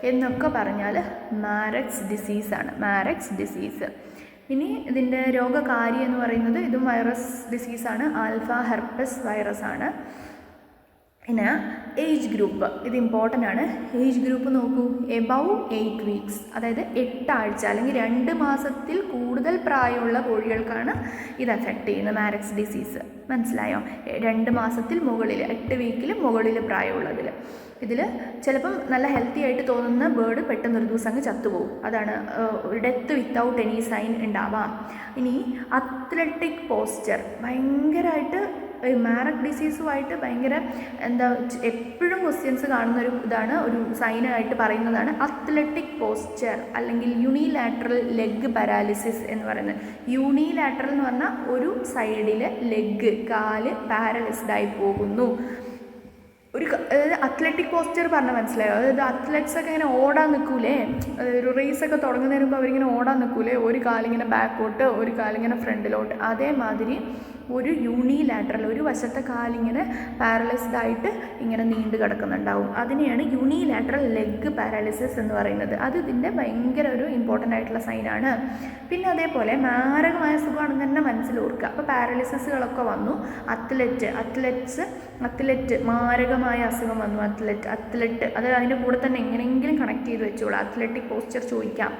എന്നൊക്കെ പറഞ്ഞാൽ മാരക്സ് ഡിസീസ്. ഇനി ഇതിൻ്റെ രോഗകാരി എന്ന് പറയുന്നത് ഇതും വൈറസ് ഡിസീസാണ്, ആൽഫ ഹെർപ്പസ് വൈറസ് ആണ്. പിന്നെ ഏജ് ഗ്രൂപ്പ്, ഇത് ഇമ്പോർട്ടൻ്റ് ആണ്. ഏജ് ഗ്രൂപ്പ് നോക്കൂ, എബവ് 8 വീക്സ്, അതായത് 8 ആഴ്ച അല്ലെങ്കിൽ 2 മാസത്തിൽ കൂടുതൽ പ്രായമുള്ള കോഴികൾക്കാണ് ഇത് എഫക്റ്റ് ചെയ്യുന്നത്, മാരക്സ് ഡിസീസ്. മനസ്സിലായോ? 2 മാസത്തിൽ മുകളിൽ, 8 വീക്കിൽ മുകളിൽ പ്രായമുള്ളതിൽ. ഇതിൽ ചിലപ്പം നല്ല ഹെൽത്തി ആയിട്ട് തോന്നുന്ന ബേർഡ് പെട്ടെന്നൊരു ദിവസം അങ്ങ് ചത്തുപോകും. അതാണ് ഡെത്ത് വിത്തൗട്ട് എനി സൈൻ ഉണ്ടാവാം. ഇനി അത്ലറ്റിക് പോസ്ചർ, ഭയങ്കരമായിട്ട് മാരക് ഡിസീസുമായിട്ട് ഭയങ്കര എപ്പോഴും ക്വസ്റ്റ്യൻസ് കാണുന്ന ഒരു ഇതാണ്, ഒരു സൈനായിട്ട് പറയുന്നതാണ് അത്ലറ്റിക് പോസ്ചർ അല്ലെങ്കിൽ യൂണിലാറ്ററൽ ലെഗ് പാരാലിസിസ് എന്ന് പറയുന്നത്. യൂണിലാറ്ററൽ എന്ന് പറഞ്ഞാൽ ഒരു സൈഡിൽ ലെഗ്, കാല് പാരലൈസ്ഡ് ആയി പോകുന്നു. അതായത് അത്ലറ്റിക് പോസ്ചർ പറഞ്ഞാൽ മനസ്സിലായോ? അതായത് അത്ലറ്റ്സൊക്കെ ഇങ്ങനെ ഓടാൻ നിൽക്കൂലേ, ഒരു റേസൊക്കെ തുടങ്ങുന്നതിന് മുമ്പ് അവരിങ്ങനെ ഓടാൻ നിൽക്കൂലേ, ഒരു കാലിങ്ങനെ ബാക്കോട്ട് ഒരു കാലിങ്ങനെ ഫ്രണ്ടിലോട്ട്, അതേമാതിരി ഒരു യൂണിലാറ്ററൽ, ഒരു വശത്തെ കാലിങ്ങനെ പാരലൈസ്ഡ് ആയിട്ട് ഇങ്ങനെ നീണ്ടു കിടക്കുന്നുണ്ടാവും. അതിനെയാണ് യൂണിലാറ്ററൽ ലെഗ് പാരാലിസിസ് എന്ന് പറയുന്നത്. അത് ഇതിൻ്റെ ഭയങ്കര ഒരു ഇമ്പോർട്ടൻ്റ് ആയിട്ടുള്ള സൈനാണ്. പിന്നെ അതേപോലെ മാരകമായ അസുഖമാണെന്ന് തന്നെ മനസ്സിലോർക്കുക. അപ്പോൾ പാരാലിസിസുകളൊക്കെ വന്നു. അത്ലറ്റ് മാരകമായ അസുഖം വന്നു. അത്ലറ്റ് അത് അതിൻ്റെ കൂടെ തന്നെ എങ്ങനെയെങ്കിലും കണക്ട് ചെയ്ത് വെച്ചോളൂ. അത്ലറ്റിക് പോസ്ചർ ചോദിക്കാം.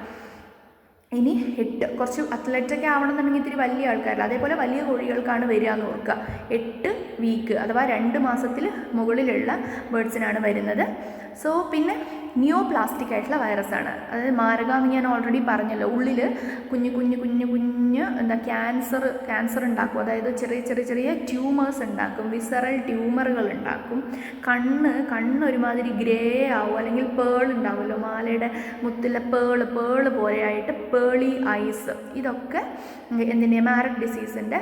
ഇനി 8 കുറച്ച് അത്ലറ്റൊക്കെ ആവണമെന്നുണ്ടെങ്കിൽ ഇത്തിരി വലിയ ആൾക്കാരല്ല, അതേപോലെ വലിയ കോഴികൾക്കാണ് വരിക എന്ന് ഓർക്കുക. 8 വീക്ക് അഥവാ 2 മാസത്തിൽ മുകളിലുള്ള ബേഡ്സിനാണ് വരുന്നത്. സോ പിന്നെ നിയോപ്ലാസ്റ്റിക് ആയിട്ടുള്ള വൈറസാണ്. അതായത് മാരകമെന്ന് ഞാൻ ഓൾറെഡി പറഞ്ഞല്ലോ. ഉള്ളിൽ കുഞ്ഞ് ക്യാൻസർ ഉണ്ടാക്കും. അതായത് ചെറിയ ട്യൂമേഴ്സ് ഉണ്ടാക്കും, വിസറൽ ട്യൂമറുകൾ ഉണ്ടാക്കും. കണ്ണ് ഒരുമാതിരി ഗ്രേ ആവും, അല്ലെങ്കിൽ പേൾ ഉണ്ടാവുമല്ലോ, മാലയുടെ മുത്തിലെ പേള് പോലെയായിട്ട് പേളി ഐസ്. ഇതൊക്കെ എന്തിൻ്റെ മാരക് ഡിസീസിൻ്റെ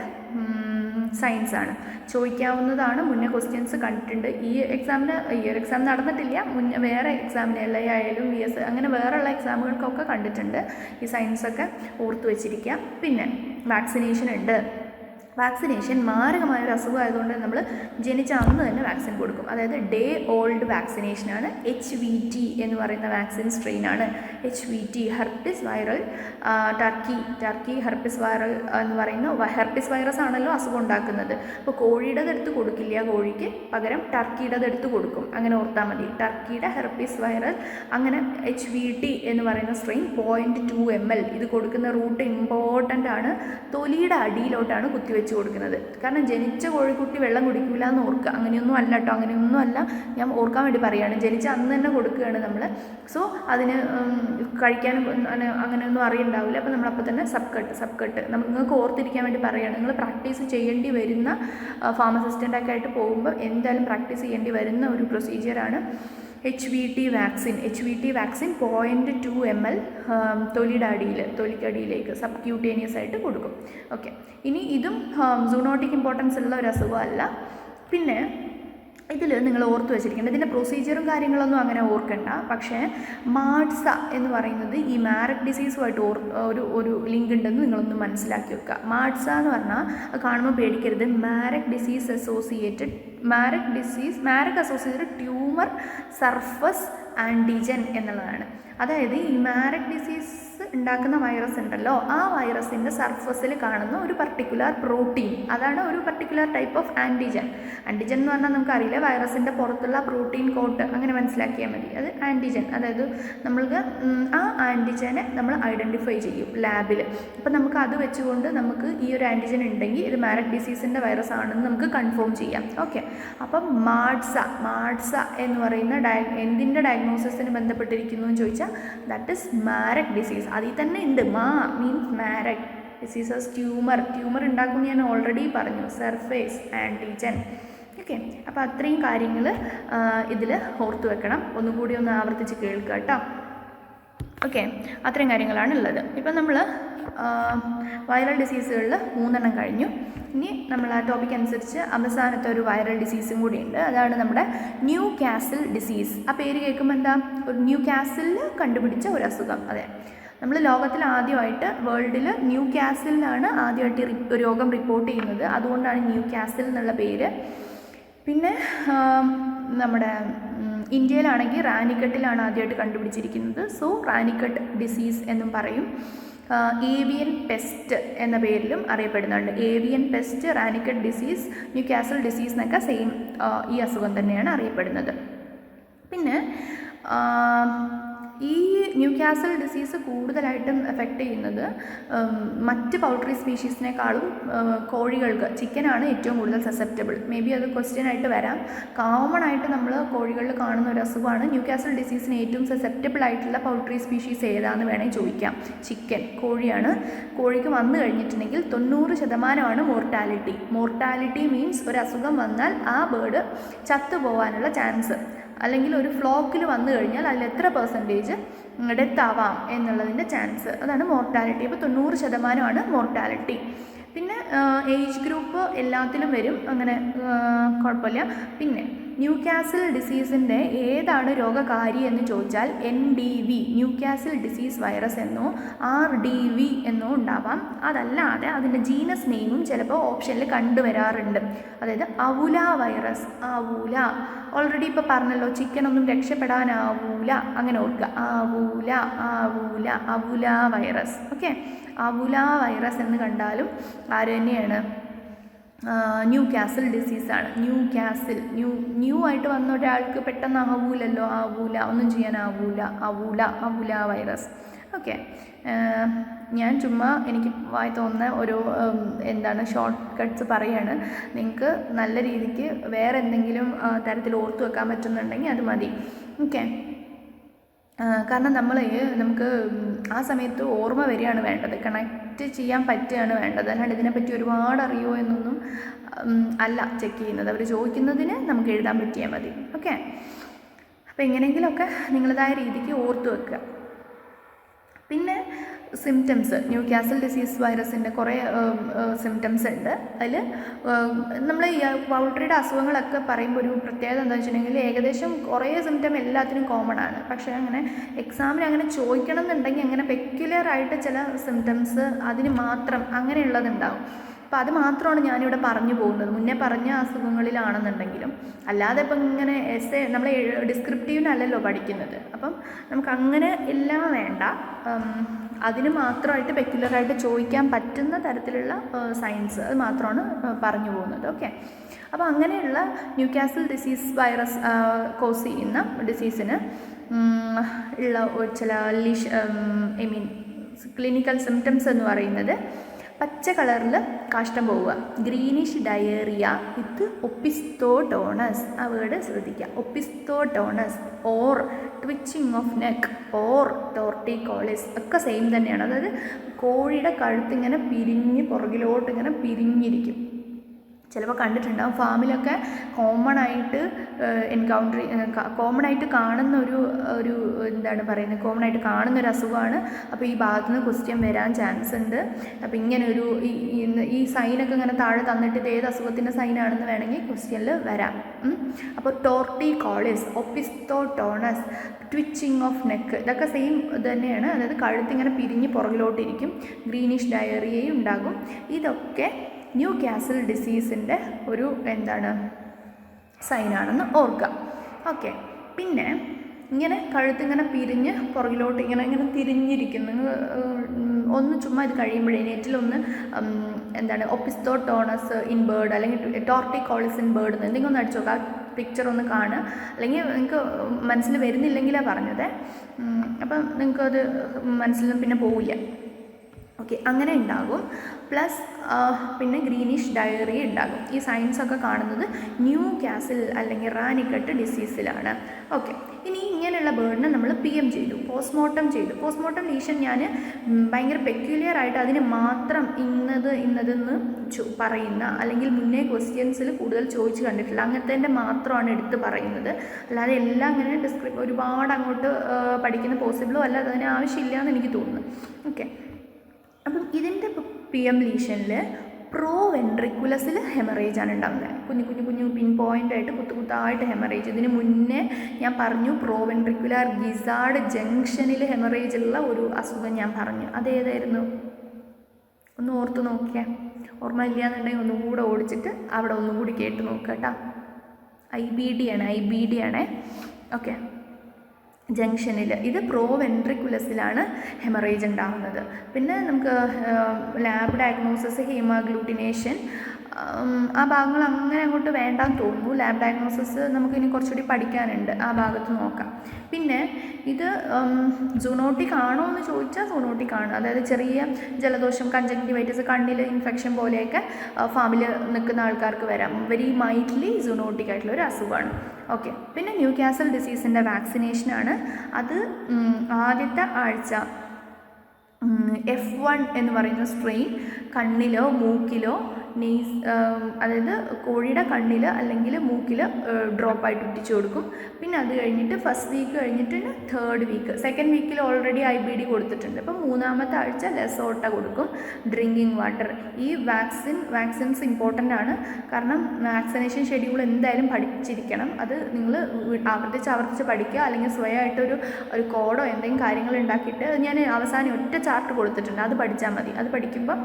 സയൻസാണ്. ചോദിക്കാവുന്നതാണ്. മുന്നേ ക്വസ്റ്റ്യൻസ് കണ്ടിട്ടുണ്ട്. ഈ ഒരു എക്സാം നടന്നിട്ടില്ല, മുന്നേ വേറെ എക്സാമിന് LI ആയാലും VS അങ്ങനെ വേറെയുള്ള എക്സാമുകൾക്കൊക്കെ കണ്ടിട്ടുണ്ട്. ഈ സയൻസൊക്കെ ഓർത്ത് വെച്ചിരിക്കുക. പിന്നെ വാക്സിനേഷൻ ഉണ്ട്. വാക്സിനേഷൻ മാരകമായൊരു അസുഖമായതുകൊണ്ട് നമ്മൾ ജനിച്ച അന്ന് തന്നെ വാക്സിൻ കൊടുക്കും. അതായത് ഡേ ഓൾഡ് വാക്സിനേഷനാണ്. HVT എന്ന് പറയുന്ന വാക്സിൻ സ്ട്രെയിനാണ്. HVT herpes viral turkey herpes viral എന്ന് പറയുന്ന ഹെർപ്പിസ് വൈറസ് ആണല്ലോ അസുഖം ഉണ്ടാക്കുന്നത്. അപ്പോൾ കോഴിയുടേത് എടുത്ത് കൊടുക്കില്ല, കോഴിക്ക് പകരം ടർക്കിയുടേത് എടുത്ത് കൊടുക്കും. അങ്ങനെ ഓർത്താൽ മതി. ടർക്കിയുടെ ഹെർപ്പിസ് വൈറൽ. അങ്ങനെ HVT എന്ന് പറയുന്ന സ്ട്രെയിൻ 0.2 ml. ഇത് കൊടുക്കുന്ന റൂട്ട് ഇമ്പോർട്ടൻ്റ് ആണ്. തൊലിയുടെ അടിയിലോട്ടാണ് കുത്തിവെച്ച് കൊടുക്കുന്നത്. കാരണം ജനിച്ച കോഴിക്കുട്ടി വെള്ളം കുടിക്കില്ല എന്ന് ഓർക്കുക. അങ്ങനെയൊന്നും അല്ല കേട്ടോ, അങ്ങനെയൊന്നും അല്ല, ഞാൻ ഓർക്കാൻ വേണ്ടി പറയുകയാണ്. ജനിച്ച അന്ന് തന്നെ കൊടുക്കുകയാണ് നമ്മൾ. സോ അതിന് കഴിക്കാനും അങ്ങനെയൊന്നും അറിയണ്ടാവില്ല. അപ്പോൾ നമ്മളപ്പോൾ തന്നെ സബ് കട്ട് നിങ്ങൾക്ക് ഓർത്തിരിക്കാൻ വേണ്ടി പറയുകയാണ്. നിങ്ങൾ പ്രാക്ടീസ് ചെയ്യേണ്ടി വരുന്ന ഫാർമസിസ്റ്റൻ്റൊക്കെ ആയിട്ട് പോകുമ്പോൾ എന്തായാലും പ്രാക്ടീസ് ചെയ്യേണ്ടി വരുന്ന ഒരു പ്രൊസീജിയറാണ് HVT വാക്സിൻ. 0.2 ml തൊലിക്കടിയിലേക്ക് സബ്ക്യൂട്ടേനിയസ് ആയിട്ട് കൊടുക്കും. ഓക്കെ, ഇനി ഇതും സൂണോട്ടിക് ഇമ്പോർട്ടൻസ് ഉള്ള ഒരു അസുഖമല്ല. പിന്നെ ഇതിൽ നിങ്ങൾ ഓർത്ത് വെച്ചിരിക്കേണ്ടത്, ഇതിൻ്റെ പ്രൊസീജിയറും കാര്യങ്ങളൊന്നും അങ്ങനെ ഓർക്കണ്ട. പക്ഷേ മാഡ്സ എന്ന് പറയുന്നത് ഈ മാരക് ഡിസീസുമായിട്ട് ഒരു ലിങ്ക് ഉണ്ടെന്ന് നിങ്ങളൊന്ന് മനസ്സിലാക്കി വെക്കുക. മാഡ്സ എന്ന് പറഞ്ഞാൽ അത് കാണുമ്പോൾ പേടിക്കരുത്. മാരക് അസോസിയേറ്റഡ് ട്യൂമർ സർഫസ് ആൻറ്റിജൻ എന്നുള്ളതാണ്. അതായത് ഈ മാരക് ഡിസീസ് ഉണ്ടാക്കുന്ന വൈറസ് ഉണ്ടല്ലോ, ആ വൈറസിൻ്റെ സർഫസിൽ കാണുന്ന ഒരു പർട്ടിക്കുലർ പ്രോട്ടീൻ, അതാണ് ഒരു particular type of antigen. Antigen എന്ന് പറഞ്ഞാൽ നമുക്കറിയില്ല, വൈറസിൻ്റെ പുറത്തുള്ള പ്രോട്ടീൻ കോട്ട്, അങ്ങനെ മനസ്സിലാക്കിയാൽ മതി. അത് ആൻറ്റിജൻ. അതായത് നമ്മൾക്ക് ആ ആൻറ്റിജനെ നമ്മൾ ഐഡൻറ്റിഫൈ ചെയ്യും ലാബിൽ. അപ്പോൾ നമുക്ക് അത് വെച്ചുകൊണ്ട് നമുക്ക് ഈ ഒരു ആൻറ്റിജൻ ഉണ്ടെങ്കിൽ ഇത് മാരക് ഡിസീസിൻ്റെ വൈറസ് ആണെന്ന് നമുക്ക് കൺഫേം ചെയ്യാം. ഓക്കെ, അപ്പം മാഡ്സ എന്ന് പറയുന്ന എന്തിൻ്റെ ഡയഗ്നോസിസിന് ബന്ധപ്പെട്ടിരിക്കുന്നു എന്ന് ചോദിച്ചാൽ ദാറ്റ് ഇസ് മാരക് ഡിസീസ്. അതിൽ തന്നെ ഉണ്ട് മീൻസ് മാരക് ഡിസീസസ്. ട്യൂമർ ഉണ്ടാക്കും ഞാൻ ഓൾറെഡി പറഞ്ഞു. Surface antigen. ഓക്കെ, അപ്പോൾ അത്രയും കാര്യങ്ങൾ ഇതിൽ ഓർത്ത് വെക്കണം. ഒന്നുകൂടി ഒന്ന് ആവർത്തിച്ച് കേൾക്കുക കേട്ടോ. ഓക്കെ, അത്രയും കാര്യങ്ങളാണ് ഉള്ളത്. ഇപ്പം നമ്മൾ വൈറൽ ഡിസീസുകളിൽ 3 കഴിഞ്ഞു. ഇനി നമ്മൾ ആ ടോപ്പിക് അനുസരിച്ച് അവസാനത്തെ ഒരു വൈറൽ ഡിസീസും കൂടി ഉണ്ട്. അതാണ് നമ്മുടെ ന്യൂ കാസിൽ ഡിസീസ്. ആ പേര് കേൾക്കുമ്പോൾ എന്താ, ഒരു ന്യൂ കാസിൽ കണ്ടുപിടിച്ച ഒരു അസുഖം. അതെ, നമ്മൾ ലോകത്തിൽ ആദ്യമായിട്ട് വേൾഡിൽ ന്യൂ കാസിലാണ് ആദ്യമായിട്ട് രോഗം റിപ്പോർട്ട് ചെയ്യുന്നത്. അതുകൊണ്ടാണ് ന്യൂ കാസിൽ എന്നുള്ള പേര്. പിന്നെ നമ്മുടെ ഇന്ത്യയിലാണെങ്കിൽ റാനിക്കട്ടിലാണ് ആദ്യമായിട്ട് കണ്ടുപിടിച്ചിരിക്കുന്നത്. സോ റാനിക്കട്ട് ഡിസീസ് എന്നും പറയും. ഏവിയൻ പെസ്റ്റ് എന്ന പേരിലും അറിയപ്പെടുന്നുണ്ട്. Avian pest, Ranikhet disease, Newcastle disease എന്നൊക്കെ സെയിം ഈ അസുഖം തന്നെയാണ് അറിയപ്പെടുന്നത്. പിന്നെ ഈ ന്യൂകാസിൽ ഡിസീസ് കൂടുതലായിട്ടും എഫക്റ്റ് ചെയ്യുന്നത് മറ്റ് പൗൾട്രി സ്പീഷീസിനേക്കാളും കോഴികൾക്ക്, ചിക്കനാണ് ഏറ്റവും കൂടുതൽ സസെപ്റ്റബിൾ. മേ ബി അത് ക്വസ്റ്റ്യൻ ആയിട്ട് വരാം. കോമൺ ആയിട്ട് നമ്മൾ കോഴികളിൽ കാണുന്ന ഒരു അസുഖമാണ് ന്യൂകാസിൽ ഡിസീസിന് ഏറ്റവും സസെപ്റ്റബിൾ ആയിട്ടുള്ള പൗൾട്രി സ്പീഷീസ് ഏതാണെന്ന് വേണമെങ്കിൽ ചോദിക്കാം. ചിക്കൻ, കോഴിയാണ്. കോഴിക്ക് വന്നു കഴിഞ്ഞിട്ടുണ്ടെങ്കിൽ 90% മോർട്ടാലിറ്റി. മോർട്ടാലിറ്റി മീൻസ് ഒരു അസുഖം വന്നാൽ ആ ബേർഡ് ചത്തുപോകാനുള്ള ചാൻസ്, അല്ലെങ്കിൽ ഒരു ഫ്ലോക്കിൽ വന്നു കഴിഞ്ഞാൽ അതിൽ എത്ര പെർസെൻറ്റേജ് ഡെത്ത് ആവാം എന്നുള്ളതിൻ്റെ ചാൻസ്, അതാണ് മോർട്ടാലിറ്റി. അപ്പോൾ 90% മോർട്ടാലിറ്റി. പിന്നെ ഏജ് ഗ്രൂപ്പ് എല്ലാത്തിലും വരും, അങ്ങനെ കുഴപ്പമില്ല. പിന്നെ ന്യൂകാസിൽ ഡിസീസിൻ്റെ ഏതാണ് രോഗകാരി എന്ന് ചോദിച്ചാൽ NDV ന്യൂകാസിൽ ഡിസീസ് വൈറസ് എന്നോ RDV എന്നോ ഉണ്ടാവാം. അതല്ലാതെ അതിൻ്റെ ജീനസ് നെയിമും ചിലപ്പോൾ ഓപ്ഷനിൽ കണ്ടുവരാറുണ്ട്. അതായത് അവൂല വൈറസ്. അവൂല ഓൾറെഡി ഇപ്പോൾ പറഞ്ഞല്ലോ, ചിക്കനൊന്നും രക്ഷപ്പെടാനാവൂല, അങ്ങനെ ഓർക്കുക. ആവൂല ആവൂല അവൂല വൈറസ്. ഓക്കെ, അവൂല വൈറസ് എന്ന് കണ്ടാലും ആര് തന്നെയാണ്? ന്യൂകാസിൽ ഡിസീസാണ്. ന്യൂകാസിൽ ന്യൂ ആയിട്ട് വന്ന ഒരാൾക്ക് പെട്ടെന്ന് ആവൂലല്ലോ, ആവൂല, ഒന്നും ചെയ്യാനാവൂല, അവൂല വൈറസ്. ഓക്കെ, ഞാൻ ചുമ്മാ എനിക്ക് വായി തോന്നുന്ന ഓരോ ഷോർട്ട് കട്ട്സ് പറയാണ്. നിങ്ങൾക്ക് നല്ല രീതിക്ക് വേറെ എന്തെങ്കിലും തരത്തിൽ ഓർത്തു വെക്കാൻ പറ്റുന്നുണ്ടെങ്കിൽ അത് മതി. ഓക്കെ, കാരണം നമുക്ക് ആ സമയത്ത് ഓർമ്മ വരികയാണ് വേണ്ടത്, കണക്റ്റ് ചെയ്യാൻ പറ്റുകയാണ് വേണ്ടത്. അല്ലാണ്ട് ഇതിനെപ്പറ്റി ഒരുപാട് അറിയുമോ എന്നൊന്നും അല്ല ചെക്ക് ചെയ്യുന്നത്. അവർ ചോദിക്കുന്നതിന് നമുക്ക് എഴുതാൻ പറ്റിയാൽ മതി. ഓക്കെ, അപ്പോൾ എങ്ങനെയെങ്കിലുമൊക്കെ നിങ്ങളുടേതായ രീതിക്ക് ഓർത്തു വെക്കുക. പിന്നെ സിംറ്റംസ്, ന്യൂകാസിൽ ഡിസീസ് വൈറസിൻ്റെ കുറേ സിംറ്റംസ് ഉണ്ട്. അതിൽ നമ്മൾ ഈ പൗൾട്രിയുടെ അസുഖങ്ങളൊക്കെ പറയുമ്പോൾ ഒരു പ്രത്യേകത എന്താണെന്ന് വെച്ചിട്ടുണ്ടെങ്കിൽ ഏകദേശം കുറേ സിംറ്റം എല്ലാത്തിനും കോമൺ ആണ്. പക്ഷേ അങ്ങനെ എക്സാമിന് അങ്ങനെ ചോദിക്കണം എന്നുണ്ടെങ്കിൽ അങ്ങനെ പെക്യുലറായിട്ട് ചില സിംറ്റംസ് അതിന് മാത്രം അങ്ങനെയുള്ളതുണ്ടാവും. അപ്പോൾ അത് മാത്രമാണ് ഞാനിവിടെ പറഞ്ഞു പോകുന്നത്, മുന്നേ പറഞ്ഞ അസുഖങ്ങളിലാണെന്നുണ്ടെങ്കിലും. അല്ലാതെ ഇപ്പം ഇങ്ങനെ നമ്മൾ ഡിസ്ക്രിപ്റ്റീവിനല്ലല്ലോ പഠിക്കുന്നത്. അപ്പം നമുക്ക് അങ്ങനെ എല്ലാം വേണ്ട, അതിന് മാത്രമായിട്ട് പെക്യുലറായിട്ട് ചോദിക്കാൻ പറ്റുന്ന തരത്തിലുള്ള സയൻസ് അത് മാത്രമാണ് പറഞ്ഞു പോകുന്നത്. ഓക്കെ, അപ്പോൾ അങ്ങനെയുള്ള ന്യൂകാസിൽ ഡിസീസ് വൈറസ് കോസ് ചെയ്യുന്ന ഡിസീസിന് ഉള്ള ചില ക്ലിനിക്കൽ സിംറ്റംസ് എന്ന് പറയുന്നത് പച്ച കളറിൽ കാഷ്ടം പോവുക, ഗ്രീനിഷ് ഡയേറിയ വിത്ത് ഒപ്പിസ്തോട്ടോണസ്. ആ വേർഡ് ശ്രദ്ധിക്കുക, opisthotonus or twitching of neck or torticollis ഒക്കെ സെയിം തന്നെയാണ്. അതായത് കോഴിയുടെ കഴുത്തിങ്ങനെ പിരിഞ്ഞ് പുറകിലോട്ട് ഇങ്ങനെ പിരിഞ്ഞിരിക്കും. ചിലപ്പോൾ കണ്ടിട്ടുണ്ടാകും ഫാമിലൊക്കെ കോമൺ ആയിട്ട് കാണുന്ന ഒരു കോമൺ ആയിട്ട് കാണുന്ന ഒരു അസുഖമാണ്. അപ്പോൾ ഈ ഭാഗത്തു നിന്ന് ക്വസ്റ്റ്യൻ വരാൻ ചാൻസ് ഉണ്ട്. അപ്പോൾ ഇങ്ങനെ ഈ സൈനൊക്കെ ഇങ്ങനെ താഴെ തന്നിട്ട് ഇത് ഏത് അസുഖത്തിൻ്റെ സൈനാണെന്ന് വേണമെങ്കിൽ ക്വസ്റ്റ്യനിൽ വരാം. അപ്പോൾ ടോർട്ടിക്കോളിസ്, ഒപ്പിസ്തോട്ടോണസ്, ട്വിച്ചിങ് ഓഫ് നെക്ക് ഇതൊക്കെ സെയിം തന്നെയാണ്. അതായത് കഴുത്തിങ്ങനെ പിരിഞ്ഞ് പുറകിലോട്ടിരിക്കും. ഗ്രീനിഷ് ഡയറിയയും ഉണ്ടാകും. ഇതൊക്കെ ന്യൂകാസിൽ ഡിസീസിൻ്റെ ഒരു സൈനാണെന്ന് ഓർക്കുക. ഓക്കെ, പിന്നെ ഇങ്ങനെ കഴുത്തിങ്ങനെ പിരിഞ്ഞ് പുറകിലോട്ട് ഇങ്ങനെ തിരിഞ്ഞിരിക്കുന്നു. ഒന്ന് ചുമ്മാ ഇത് കഴിയുമ്പോഴേ നെറ്റിലൊന്ന് ഒപ്പിസ്തോട്ടോണസ് ഇൻ ബേർഡ് അല്ലെങ്കിൽ ടോർട്ടിക്കോളിസ് ഇൻ ബേർഡ് എന്തെങ്കിലും ഒന്ന് അടിച്ചു നോക്കുക. ആ പിക്ചർ ഒന്ന് കാണുക. അല്ലെങ്കിൽ നിങ്ങൾക്ക് മനസ്സിൽ വരുന്നില്ലെങ്കിലാണ് പറഞ്ഞത്. അപ്പം നിങ്ങൾക്കത് മനസ്സിൽ നിന്ന് പിന്നെ പോവില്ല. ഓക്കെ, അങ്ങനെ ഉണ്ടാകും. പ്ലസ് പിന്നെ ഗ്രീനിഷ് ഡയറിയ ഉണ്ടാകും. ഈ സൈൻസൊക്കെ കാണുന്നത് ന്യൂകാസിൽ അല്ലെങ്കിൽ റാനിക്കട്ട് ഡിസീസിലാണ്. ഓക്കെ, ഇനി ഇങ്ങനെയുള്ള ബേർഡിനെ നമ്മൾ PM ചെയ്തു, പോസ്റ്റ്മോർട്ടം ചെയ്തു. പോസ്റ്റ്മോർട്ടം ലീഷൻ ഞാൻ ഭയങ്കര പെക്യുലിയർ ആയിട്ട് അതിന് മാത്രം ഇന്നതെന്ന് പറയുന്ന അല്ലെങ്കിൽ മുന്നേ ക്വസ്റ്റ്യൻസിൽ കൂടുതൽ ചോദിച്ച് കണ്ടിട്ടില്ല, അങ്ങനത്തെ മാത്രമാണ് എടുത്ത് പറയുന്നത്. അല്ലാതെ എല്ലാം ഇങ്ങനെ ഒരുപാട് അങ്ങോട്ട് പഠിക്കുന്ന പോസിബിളോ അല്ല, അതിന് ആവശ്യമില്ല എന്ന് എനിക്ക് തോന്നുന്നു. ഓക്കെ, അപ്പം ഇതിൻ്റെ PM ലീഷനിൽ പ്രോവെൻട്രിക്കുലസിൽ ഹെമറേജാണ് ഉണ്ടാകുന്നത്. കുഞ്ഞു പിൻ പോയിൻ്റായിട്ട് കുത്തായിട്ട് ഹെമറേജ്. ഇതിന് മുന്നേ ഞാൻ പറഞ്ഞു പ്രോവെൻട്രിക്കുലർ ഗിസാർഡ് ജംഗ്ഷനിൽ ഹെമറേജുള്ള ഒരു അസുഖം ഞാൻ പറഞ്ഞു. അതേതായിരുന്നു? ഒന്ന് ഓർത്ത് നോക്കിയാൽ, ഓർമ്മ ഇല്ലയെന്നുണ്ടെങ്കിൽ ഒന്നുകൂടെ ഓടിച്ചിട്ട് അവിടെ ഒന്നുകൂടി കേട്ട് നോക്കുക കേട്ടോ. IBD ആണ്. ഓക്കെ, ജംഗ്ഷനിൽ ഇത് പ്രോവെൻട്രിക്കുലസിലാണ് ഹെമറേജ് ഉണ്ടാകുന്നത്. പിന്നെ നമുക്ക് ലാബ് ഡയഗ്നോസിസ് ഹീമോഗ്ലൂട്ടിനേഷൻ ആ ഭാഗങ്ങൾ അങ്ങനെ അങ്ങോട്ട് വേണ്ടാന്ന് തോന്നുന്നു. ലാബ് ഡയഗ്നോസിസ് നമുക്കിനി കുറച്ചുകൂടി പഠിക്കാനുണ്ട്, ആ ഭാഗത്ത് നോക്കാം. പിന്നെ ഇത് സൂണോട്ടിക് ആണോ എന്ന് ചോദിച്ചാൽ സൂണോട്ടിക് ആണ്. അതായത് ചെറിയ ജലദോഷം, കൺജങ്ക്റ്റിവൈറ്റിസ്, കണ്ണിൽ ഇൻഫെക്ഷൻ പോലെയൊക്കെ ഫാമിൽ നിൽക്കുന്ന ആൾക്കാർക്ക് വരാം. വെരി മൈൽഡ്ലി സൂണോട്ടിക് ആയിട്ടുള്ള ഒരു അസുഖമാണ്. ഓക്കെ. പിന്നെ ന്യൂകാസൽ ഡിസീസിൻ്റെ വാക്സിനേഷനാണ്. അത് ആദ്യത്തെ ആഴ്ച F1 എന്ന് പറയുന്ന സ്ട്രെയിൻ കണ്ണിലോ മൂക്കിലോ അതായത് കോഴിയുടെ കണ്ണിൽ അല്ലെങ്കിൽ മൂക്കിൽ ഡ്രോപ്പായിട്ട് ഇട്ടിച്ചു കൊടുക്കും. പിന്നെ അത് കഴിഞ്ഞിട്ട് ഫസ്റ്റ് വീക്ക് കഴിഞ്ഞിട്ട് തേർഡ് വീക്ക്, സെക്കൻഡ് വീക്കിൽ ഓൾറെഡി IBD കൊടുത്തിട്ടുണ്ട്. അപ്പം മൂന്നാമത്തെ ആഴ്ച ലെസോട്ട കൊടുക്കും. Drinking water. ഈ വാക്സിൻസ് ഇമ്പോർട്ടൻ്റ് ആണ്. കാരണം വാക്സിനേഷൻ ഷെഡ്യൂൾ എന്തായാലും പഠിച്ചിരിക്കണം. അത് നിങ്ങൾ ആവർത്തിച്ച് പഠിക്കുക, അല്ലെങ്കിൽ സ്വയമായിട്ടൊരു കോഡോ എന്തെങ്കിലും കാര്യങ്ങൾ ഉണ്ടാക്കിയിട്ട്, ഞാൻ അവസാനം ഒറ്റ ചാർട്ട് കൊടുത്തിട്ടുണ്ട്, അത് പഠിച്ചാൽ മതി. അത് പഠിക്കുമ്പോൾ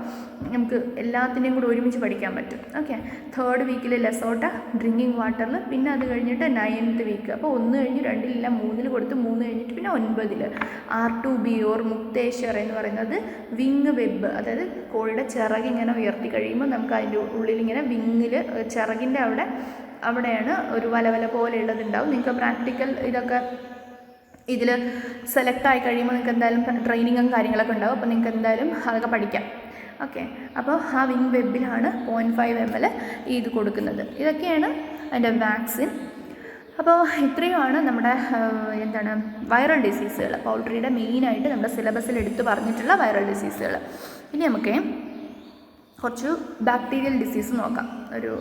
നമുക്ക് എല്ലാത്തിൻ്റെയും കൂടെ ഒരുമിച്ച് പഠിക്കാൻ പറ്റും. ഓക്കെ. തേർഡ് വീക്കിൽ ലെസോട്ട, ഡ്രിങ്കിങ് വാട്ടറിൽ. പിന്നെ അത് കഴിഞ്ഞിട്ട് 9th വീക്ക്. അപ്പോൾ 1 കഴിഞ്ഞ് 2 3 കൊടുത്ത് 3 കഴിഞ്ഞിട്ട് പിന്നെ 9 R2B ഓർ മുക്തേശ്വർ എന്ന് പറയുന്നത് വിങ് വെബ്. അതായത് കോഴിയുടെ ചിറക് ഇങ്ങനെ ഉയർത്തി കഴിയുമ്പോൾ നമുക്ക് അതിൻ്റെ ഉള്ളിൽ ഇങ്ങനെ വിങ്ങിൽ ചിറകിൻ്റെ അവിടെയാണ് ഒരു വല പോലെയുള്ളതുണ്ടാവും. നിങ്ങൾക്ക് പ്രാക്ടിക്കൽ ഇതൊക്കെ ഇതിൽ സെലക്ട് ആയി കഴിയുമ്പോൾ നിങ്ങൾക്ക് എന്തായാലും ട്രെയിനിങ്ങും കാര്യങ്ങളൊക്കെ ഉണ്ടാവും. അപ്പോൾ നിങ്ങൾക്ക് എന്തായാലും അതൊക്കെ പഠിക്കാം. ഓക്കെ. അപ്പോൾ ആ വിങ് വെബിലാണ് 0.5 ml ഇത് കൊടുക്കുന്നത്. ഇതൊക്കെയാണ് അതിൻ്റെ വാക്സിൻ. അപ്പോൾ ഇത്രയുമാണ് നമ്മുടെ വൈറൽ ഡിസീസുകൾ, പൗൾട്രിയുടെ മെയിനായിട്ട് നമ്മുടെ സിലബസിൽ എടുത്ത് പറഞ്ഞിട്ടുള്ള വൈറൽ ഡിസീസുകൾ. ഇനി നമുക്ക് കുറച്ച് ബാക്ടീരിയൽ ഡിസീസ് നോക്കാം. ഒരു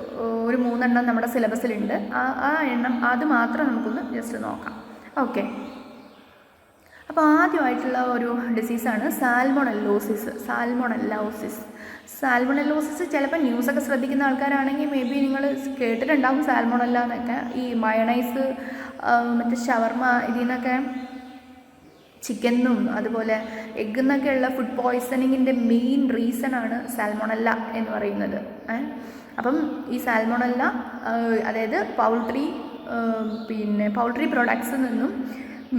3 എണ്ണം നമ്മുടെ സിലബസിലുണ്ട്. ആ എണ്ണം അത് മാത്രം നമുക്കൊന്ന് ജസ്റ്റ് നോക്കാം. ഓക്കെ. അപ്പോൾ ആദ്യമായിട്ടുള്ള ഒരു ഡിസീസാണ് സാൽമണല്ലോസിസ്. ചിലപ്പോൾ ന്യൂസൊക്കെ ശ്രദ്ധിക്കുന്ന ആൾക്കാരാണെങ്കിൽ മേ ബി നിങ്ങൾ കേട്ടിട്ടുണ്ടാവും സാൽമണല്ല എന്നൊക്കെ. ഈ മയണൈസ്, മറ്റേ ഷവർമ, ഇതിൽ നിന്നൊക്കെ ചിക്കനും അതുപോലെ എഗ്ഗിൽ നിന്നൊക്കെയുള്ള ഫുഡ് പോയ്സണിങ്ങിൻ്റെ മെയിൻ റീസണാണ് സാൽമണല്ല എന്ന് പറയുന്നത്. അപ്പം ഈ സാൽമണല്ല അതായത് പൗൾട്രി പ്രോഡക്ട്സിൽ നിന്നും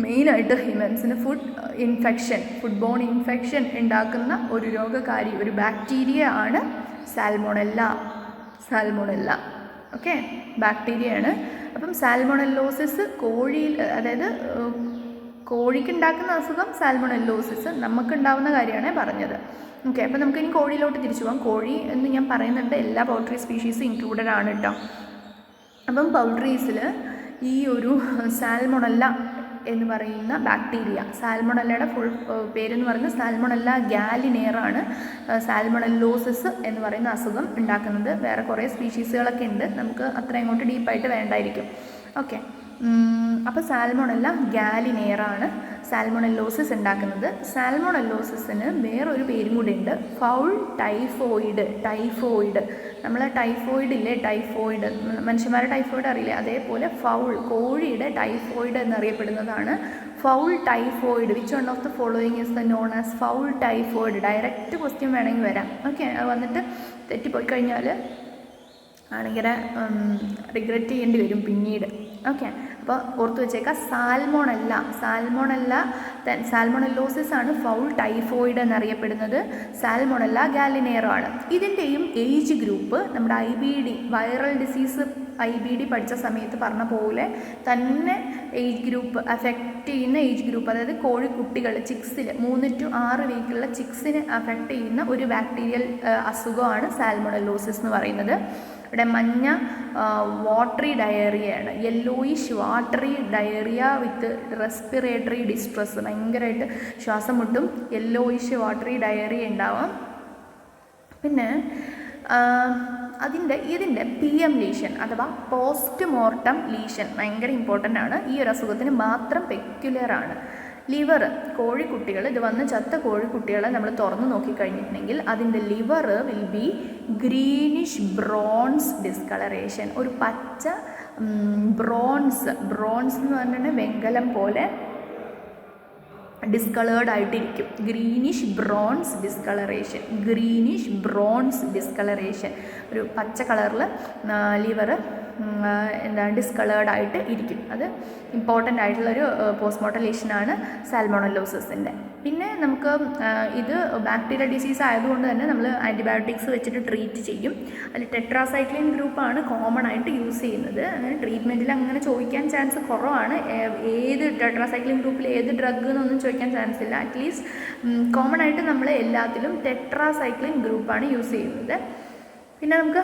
മെയിനായിട്ട് ഹ്യൂമൻസിന് ഫുഡ് ബോൺ ഇൻഫെക്ഷൻ ഉണ്ടാക്കുന്ന ഒരു രോഗകാരി, ഒരു ബാക്ടീരിയ ആണ് സാൽമോണല്ല. ഓക്കെ, ബാക്ടീരിയയാണ്. അപ്പം സാൽമോണല്ലോസിസ് അതായത് കോഴിക്കുണ്ടാക്കുന്ന അസുഖം സാൽമോണല്ലോസിസ് നമുക്കുണ്ടാവുന്ന കാര്യമാണ് പറഞ്ഞത്. ഓക്കെ. അപ്പോൾ നമുക്കിനി കോഴിയിലോട്ട് തിരിച്ചു പോകാം. കോഴി എന്ന് ഞാൻ പറയുന്നുണ്ട്, എല്ലാ പൗൾട്രി സ്പീഷീസും ഇൻക്ലൂഡഡ് ആണ് കേട്ടോ. അപ്പം പൗൾട്രീസിൽ ഈ ഒരു സാൽമോണല്ല എന്ന് പറയുന്ന ബാക്ടീരിയ, സാൽമണല്ലയുടെ ഫുൾ പേരെന്ന് പറയുന്നത് സാൽമണല്ല ഗാലിനേറാണ്. സാൽമണല്ലോസിസ് എന്ന് പറയുന്ന അസുഖം ഉണ്ടാക്കുന്നത്. വേറെ കുറേ സ്പീഷീസുകളൊക്കെ ഉണ്ട്, നമുക്ക് അത്ര അങ്ങോട്ട് ഡീപ്പായിട്ട് വേണ്ടായിരിക്കും. ഓക്കെ. അപ്പോൾ സാൽമോണല്ല ഗാലിനേറാണ് സാൽമോണല്ലോസിസ് ഉണ്ടാക്കുന്നത്. സാൽമോണല്ലോസിന് വേറൊരു പേരും കൂടി ഉണ്ട്, ഫൗൾ ടൈഫോയിഡ്. നമ്മളെ ടൈഫോയിഡ് മനുഷ്യന്മാരുടെ ടൈഫോയിഡ് അറിയില്ലേ, അതേപോലെ ഫൗൾ, കോഴിയുടെ ടൈഫോയിഡ് എന്നറിയപ്പെടുന്നതാണ് fowl typhoid. Which one of the following is the known as fowl typhoid? Direct question വേണമെങ്കിൽ വരാം. ഓക്കെ. അത് വന്നിട്ട് തെറ്റിപ്പോയി കഴിഞ്ഞാൽ ആണെങ്കിൽ റിഗ്രറ്റ് ചെയ്യേണ്ടി വരും പിന്നീട്. ഓക്കെ. അപ്പോൾ ഓർത്ത് വെച്ചേക്കാം, സാൽമോണല്ലോസിസ് ആണ് ഫൗൾ ടൈഫോയിഡ് എന്നറിയപ്പെടുന്നത്. സാൽമോണല്ല ഗാലിനേറാണ്. ഇതിൻ്റെയും ഏജ് ഗ്രൂപ്പ് നമ്മുടെ IBD വൈറൽ ഡിസീസ് IBD പഠിച്ച സമയത്ത് പറഞ്ഞ പോലെ തന്നെ ഏജ് ഗ്രൂപ്പ് അഫക്റ്റ് ചെയ്യുന്ന ഏജ് ഗ്രൂപ്പ്, അതായത് കോഴിക്കുട്ടികൾ, ചിക്സിൽ 3 to 6 വീക്കുള്ള ചിക്സിനെ അഫക്റ്റ് ചെയ്യുന്ന ഒരു ബാക്ടീരിയൽ അസുഖമാണ് സാൽമോണല്ലോസിസ് എന്ന് പറയുന്നത്. ഇവിടെ മഞ്ഞ വാട്ടറി ഡയറിയയാണ്, യെല്ലോയിഷ് വാട്ടറി ഡയറിയ വിത്ത് റെസ്പിറേറ്ററി ഡിസ്ട്രസ്, ഭയങ്കരമായിട്ട് ശ്വാസം മുട്ടും, യെല്ലോയിഷ് വാട്ടറി ഡയറിയ ഉണ്ടാവാം. പിന്നെ ഇതിൻ്റെ PM ലീഷൻ അഥവാ പോസ്റ്റ്മോർട്ടം ലീഷൻ ഭയങ്കര ഇമ്പോർട്ടൻ്റ് ആണ്. ഈ ഒരു അസുഖത്തിന് മാത്രം പെക്യുലറാണ്. ലിവർ, കോഴിക്കുട്ടികൾ, ഇത് വന്ന് ചത്ത കോഴിക്കുട്ടികളെ നമ്മൾ തുറന്നു നോക്കിക്കഴിഞ്ഞിട്ടുണ്ടെങ്കിൽ അതിൻ്റെ liver will be greenish bronze discolouration. ഒരു പച്ച ബ്രോൺസ് എന്ന് പറഞ്ഞിട്ടുണ്ടെങ്കിൽ വെങ്കലം പോലെ ഡിസ്കളേർഡ് ആയിട്ടിരിക്കും. ഗ്രീനിഷ് ബ്രോൺസ് ഡിസ്കളറേഷൻ, ഒരു പച്ച കളറിൽ ലിവർ എന്താ ഡിസ്കളേർഡായിട്ട് ഇരിക്കും. അത് ഇമ്പോർട്ടൻ്റ് ആയിട്ടുള്ളൊരു പോസ്റ്റ്മോർട്ടം ലീഷനാണ് സാൽമോണല്ലോസിസിൻ്റെ. പിന്നെ നമുക്ക് ഇത് ബാക്ടീരിയൽ ഡിസീസ് ആയതുകൊണ്ട് തന്നെ നമ്മൾ ആൻറ്റിബയോട്ടിക്സ് വെച്ചിട്ട് ട്രീറ്റ് ചെയ്യും. അതിൽ ടെട്രാസൈക്ലിൻ ഗ്രൂപ്പാണ് കോമൺ ആയിട്ട് യൂസ് ചെയ്യുന്നത്. അങ്ങനെ ട്രീറ്റ്മെൻറ്റിൽ അങ്ങനെ ചോദിക്കാൻ ചാൻസ് കുറവാണ്. ഏത് ടെട്രാസൈക്ലിൻ ഗ്രൂപ്പിൽ ഏത് ഡ്രഗ് എന്നൊന്നും ചോദിക്കാൻ ചാൻസ് ഇല്ല. അറ്റ്ലീസ്റ്റ് കോമൺ ആയിട്ട് നമ്മൾ എല്ലാത്തിലും ടെട്രാസൈക്ലിൻ ഗ്രൂപ്പാണ് യൂസ് ചെയ്യുന്നത്. പിന്നെ നമുക്ക്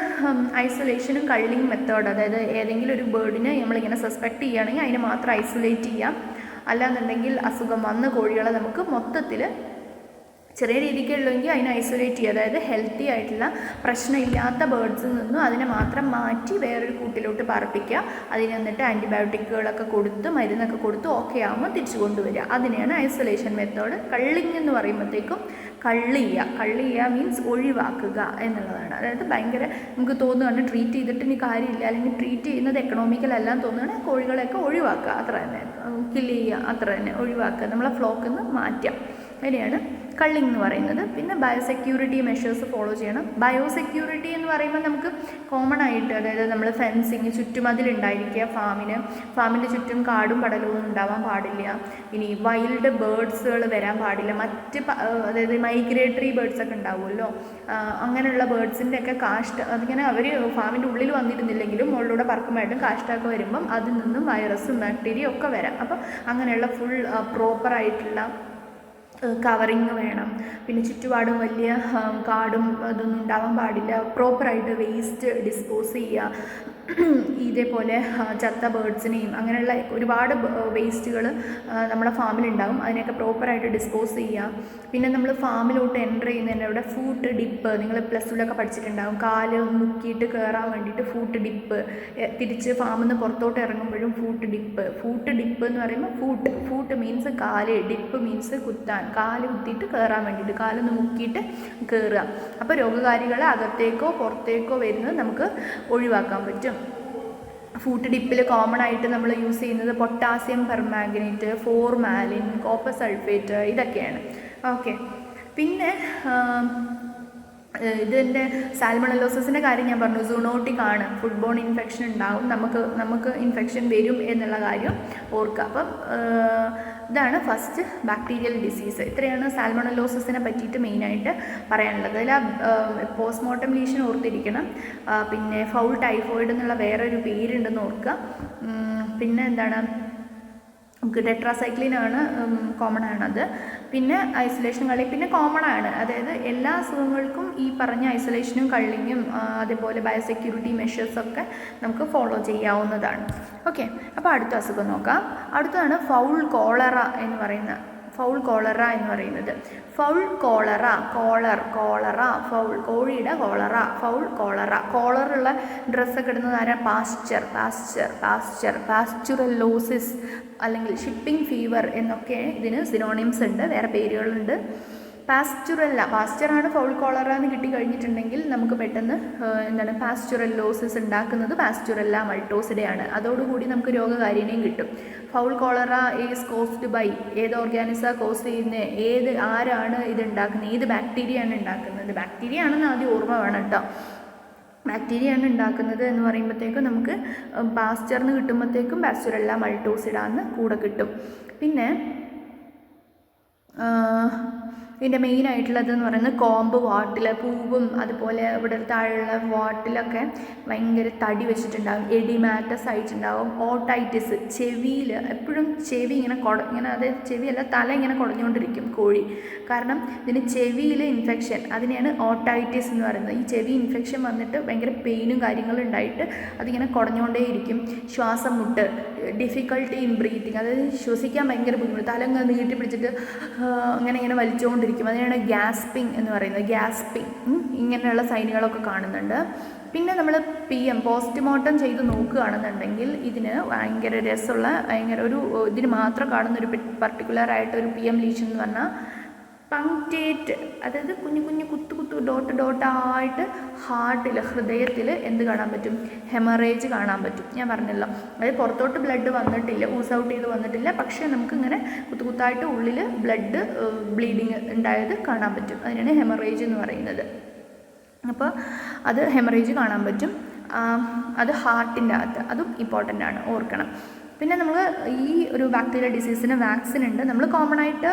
ഐസൊലേഷനും കള്ളിങ് മെത്തേഡ്, അതായത് ഏതെങ്കിലും ഒരു ബേർഡിനെ നമ്മളിങ്ങനെ സസ്പെക്റ്റ് ചെയ്യുകയാണെങ്കിൽ അതിനെ മാത്രം ഐസൊലേറ്റ് ചെയ്യാം. അല്ലാന്നുണ്ടെങ്കിൽ അസുഖം വന്ന കോഴികളെ നമുക്ക് മൊത്തത്തിൽ ചെറിയ രീതിക്കുള്ളെങ്കിൽ അതിനെ ഐസൊലേറ്റ് ചെയ്യുക. അതായത് ഹെൽത്തി ആയിട്ടുള്ള പ്രശ്നമില്ലാത്ത ബേർഡ്സിൽ നിന്നും അതിനെ മാത്രം മാറ്റി വേറൊരു കൂട്ടിലോട്ട് പാർപ്പിക്കുക. അതിന് എന്നിട്ട് ആൻറ്റിബയോട്ടിക്കുകളൊക്കെ കൊടുത്ത് മരുന്നൊക്കെ കൊടുത്ത് ഓക്കെ ആകുമ്പോൾ തിരിച്ചു കൊണ്ടുവരിക. അതിനെയാണ് ഐസൊലേഷൻ മെത്തേഡ്. കള്ളിങ് എന്ന് പറയുമ്പോഴത്തേക്കും കള്ളി ചെയ്യുക മീൻസ് ഒഴിവാക്കുക എന്നുള്ളതാണ്. അതായത് ഭയങ്കര നമുക്ക് തോന്നുകയാണ് ട്രീറ്റ് ചെയ്തിട്ട് ഇനി കാര്യമില്ല, അല്ലെങ്കിൽ ട്രീറ്റ് ചെയ്യുന്നത് എക്കണോമിക്കലെല്ലാം തോന്നുകയാണെങ്കിൽ കോഴികളെയൊക്കെ ഒഴിവാക്കുക, അത്ര തന്നെ. കില്ല് ചെയ്യുക, അത്ര തന്നെ, ഒഴിവാക്കുക, നമ്മളെ ഫ്ലോക്കിൽ നിന്ന് മാറ്റാം. അതിനെയാണ് കള്ളിങ് എന്ന് പറയുന്നത്. പിന്നെ ബയോസെക്യൂരിറ്റി മെഷേഴ്സ് ഫോളോ ചെയ്യണം. ബയോസെക്യൂരിറ്റി എന്ന് പറയുമ്പോൾ നമുക്ക് കോമൺ ആയിട്ട്, അതായത് നമ്മൾ ഫെൻസിങ് ചുറ്റുമതിലുണ്ടായിരിക്കുക, ഫാമിൻ്റെ ചുറ്റും കാടും പടലവും ഉണ്ടാവാൻ പാടില്ല. ഇനി വൈൽഡ് ബേർഡ്സുകൾ വരാൻ പാടില്ല. അതായത് മൈഗ്രേറ്ററി ബേർഡ്സൊക്കെ ഉണ്ടാവുമല്ലോ, അങ്ങനെയുള്ള ബേർഡ്സിൻ്റെ ഒക്കെ കാഷ്ട അതിങ്ങനെ അവർ ഫാമിൻ്റെ ഉള്ളിൽ വന്നിരുന്നില്ലെങ്കിലും മുകളിലൂടെ പറക്കുമായിട്ടും കാഷ്ടമൊക്കെ വരുമ്പം അതിൽ നിന്നും വൈറസും ബാക്ടീരിയ ഒക്കെ വരാം. അപ്പം അങ്ങനെയുള്ള ഫുൾ പ്രോപ്പറായിട്ടുള്ള കവറിങ് വേണം. പിന്നെ ചുറ്റുപാടും വലിയ കാടും അതൊന്നും ഉണ്ടാവാൻ പാടില്ല. പ്രോപ്പറായിട്ട് വേസ്റ്റ് ഡിസ്പോസ് ചെയ്യുക. ഇതേപോലെ ചത്ത ബേർഡ്സിനെയും അങ്ങനെയുള്ള ഒരുപാട് വേസ്റ്റുകൾ നമ്മുടെ ഫാമിലുണ്ടാകും. അതിനെയൊക്കെ പ്രോപ്പറായിട്ട് ഡിസ്പോസ് ചെയ്യുക. പിന്നെ നമ്മൾ ഫാമിലോട്ട് എൻ്റർ ചെയ്യുന്നതിൻ്റെ അവിടെ ഫൂട്ട് ഡിപ്പ്, നിങ്ങൾ +2 പഠിച്ചിട്ടുണ്ടാകും. കാല് മുക്കിയിട്ട് കയറാൻ വേണ്ടിയിട്ട് ഫൂട്ട് ഡിപ്പ്, തിരിച്ച് ഫാമിൽ നിന്ന് പുറത്തോട്ട് ഇറങ്ങുമ്പോഴും ഫൂട്ട് ഡിപ്പ് എന്ന് പറയുമ്പോൾ ഫൂട്ട് മീൻസ് കാല്, ഡിപ്പ് മീൻസ് കുത്താൻ, കാല് കുത്തിയിട്ട് കയറാൻ വേണ്ടിയിട്ട്, കാലൊന്ന് മുക്കിയിട്ട് കയറുക. അപ്പോൾ രോഗകാരികളെ അകത്തേക്കോ പുറത്തേക്കോ വരുന്നത് നമുക്ക് ഒഴിവാക്കാൻ പറ്റും. ഫൂട്ട് ഡിപ്പിൽ കോമൺ ആയിട്ട് നമ്മൾ യൂസ് ചെയ്യുന്നത് potassium permanganate, formalin, copper sulphate, ഇതൊക്കെയാണ്. ഓക്കെ. പിന്നെ ഇതിൻ്റെ സാൽമണലോസിസിൻ്റെ കാര്യം ഞാൻ പറഞ്ഞു. സൂണോട്ടിക് ആണ്, ഫുഡ് ബോൺ ഇൻഫെക്ഷൻ ഉണ്ടാവും, നമുക്ക് ഇൻഫെക്ഷൻ വരും എന്നുള്ള കാര്യം ഓർക്കുക. അപ്പം ഇതാണ് ഫസ്റ്റ് ബാക്ടീരിയൽ ഡിസീസ്. ഇത്രയാണ് സാൽമണലോസിസിനെ പറ്റിയിട്ട് മെയിനായിട്ട് പറയാനുള്ളത്. അതിൽ പോസ്റ്റ്മോർട്ടം ലീഷൻ ഓർത്തിരിക്കണം. പിന്നെ ഫൗൾ ടൈഫോയിഡ് എന്നുള്ള വേറൊരു പേരുണ്ടെന്ന് ഓർക്കുക. പിന്നെ എന്താണ്, നമുക്ക് ടെട്രാസൈക്ലിൻ ആണ് കോമൺ ആണത്. പിന്നെ ഐസൊലേഷൻ കള്ളിങ് പിന്നെ കോമൺ ആണ്. അതായത് എല്ലാ അസുഖങ്ങൾക്കും ഈ പറഞ്ഞ ഐസൊലേഷനും കള്ളിങ്ങും അതേപോലെ ബയോസെക്യൂരിറ്റി മെഷേഴ്സൊക്കെ നമുക്ക് ഫോളോ ചെയ്യാവുന്നതാണ്. ഓക്കെ. അപ്പോൾ അടുത്ത അസുഖം നോക്കാം. അടുത്തതാണ് ഫൗൾ കോളറ എന്ന് പറയുന്നത്. ഫൗൾ കോഴിയുടെ ഫൗൾ കോളറ. കോളറുള്ള ഡ്രസ്സൊക്കെ ഇടുന്നത് ആരാ? പാസ്ചുറല്ലോസിസ് അല്ലെങ്കിൽ ഷിപ്പിംഗ് ഫീവർ എന്നൊക്കെ ഇതിന് സിനോണിംസ് ഉണ്ട്, വേറെ പേരുകളുണ്ട്. പാസ്ചറാണ് ഫൗൾ കോളറ എന്ന് കിട്ടിക്കഴിഞ്ഞിട്ടുണ്ടെങ്കിൽ നമുക്ക് പെട്ടെന്ന് എന്താണ് പാസ്ചുറല്ലോസിസ് ഉണ്ടാക്കുന്നത് പാസ്ചുറല്ല മൾട്ടോസിഡയാണ്. അതോടുകൂടി നമുക്ക് രോഗകാരിനെയും കിട്ടും. Fowl cholera is caused by, ഏത് ഓർഗാനിസാണ് കോസ് ചെയ്യുന്നത്, ആരാണ് ഇത് ഉണ്ടാക്കുന്നത്, ഏത് ബാക്ടീരിയയാണ് ഉണ്ടാക്കുന്നത്. ബാക്ടീരിയ ആണെന്ന് ആദ്യം ഓർമ്മ വേണം കേട്ടോ. ബാക്ടീരിയയാണ് ഉണ്ടാക്കുന്നത് എന്ന് പറയുമ്പോഴത്തേക്കും നമുക്ക് പാസ്ചറിന് കിട്ടുമ്പോഴത്തേക്കും പാസ്ചുറല്ല മൾട്ടോസിഡാന്ന് കൂടെ കിട്ടും. പിന്നെ ഇതിൻ്റെ മെയിനായിട്ടുള്ളതെന്ന് പറയുന്നത് കോമ്പ് വാട്ടിൽ, പൂവും അതുപോലെ ഇവിടെ താഴെയുള്ള വാട്ടിലൊക്കെ ഭയങ്കര തടി വെച്ചിട്ടുണ്ടാകും, എഡിമാറ്റസ് ആയിട്ടുണ്ടാകും. ഓട്ടൈറ്റിസ്, ചെവിയിൽ എപ്പോഴും ചെവി ഇങ്ങനെ അതായത് ചെവിയല്ല തല ഇങ്ങനെ കുടഞ്ഞുകൊണ്ടിരിക്കും കോഴി. കാരണം ഇതിന് ചെവിയിൽ ഇൻഫെക്ഷൻ, അതിനെയാണ് ഓട്ടൈറ്റിസ് എന്ന് പറയുന്നത്. ഈ ചെവി ഇൻഫെക്ഷൻ വന്നിട്ട് ഭയങ്കര പെയിനും കാര്യങ്ങളും ഉണ്ടായിട്ട് അതിങ്ങനെ കുടഞ്ഞുകൊണ്ടേയിരിക്കും. ശ്വാസം മുട്ട്, ഡിഫിക്കൽട്ടി ഇൻ ബ്രീത്തിങ്, അതായത് ശ്വസിക്കാൻ ഭയങ്കര ബുദ്ധിമുട്ട്, തല ഇങ്ങനെ നീട്ടി പിടിച്ചിട്ട് ഇങ്ങനെ വലിച്ചുകൊണ്ടിരിക്കും. അതിനാണ് ഗ്യാസ്പിംഗ് എന്ന് പറയുന്നത്. ഇങ്ങനെയുള്ള സൈനുകളൊക്കെ കാണുന്നുണ്ട്. പിന്നെ നമ്മൾ പോസ്റ്റ്മോർട്ടം ചെയ്ത് നോക്കുകയാണെന്നുണ്ടെങ്കിൽ ഇതിന് ഭയങ്കര രസമുള്ള ഇതിന് മാത്രം കാണുന്നൊരു പർട്ടിക്കുലറായിട്ടൊരു PM ലീഷൻ എന്ന് പറഞ്ഞാൽ പങ്ക്റ്റേറ്റ്, അതായത് കുഞ്ഞു കുത്തു ഡോട്ടായിട്ട് ഹാർട്ടിൽ, ഹൃദയത്തിൽ എന്ത് കാണാൻ പറ്റും? ഹെമറേജ് കാണാൻ പറ്റും. ഞാൻ പറഞ്ഞല്ലോ, അതായത് പുറത്തോട്ട് ബ്ലഡ് വന്നിട്ടില്ല, ഊസ് ഔട്ട് ചെയ്ത് വന്നിട്ടില്ല, പക്ഷേ നമുക്കിങ്ങനെ കുത്തായിട്ട് ഉള്ളിൽ ബ്ലീഡിങ് ഉണ്ടായത് കാണാൻ പറ്റും. അതിനാണ് ഹെമറേജ് എന്ന് പറയുന്നത്. അപ്പോൾ അത് ഹെമറേജ് കാണാൻ പറ്റും. അത് ഹാർട്ടിൻ്റെ അകത്ത്, അതും ഇമ്പോർട്ടൻ്റ് ആണ്, ഓർക്കണം. പിന്നെ നമ്മൾ ഈ ഒരു ബാക്ടീരിയൽ ഡിസീസിന് വാക്സിൻ ഉണ്ട്. നമ്മൾ കോമൺ ആയിട്ട്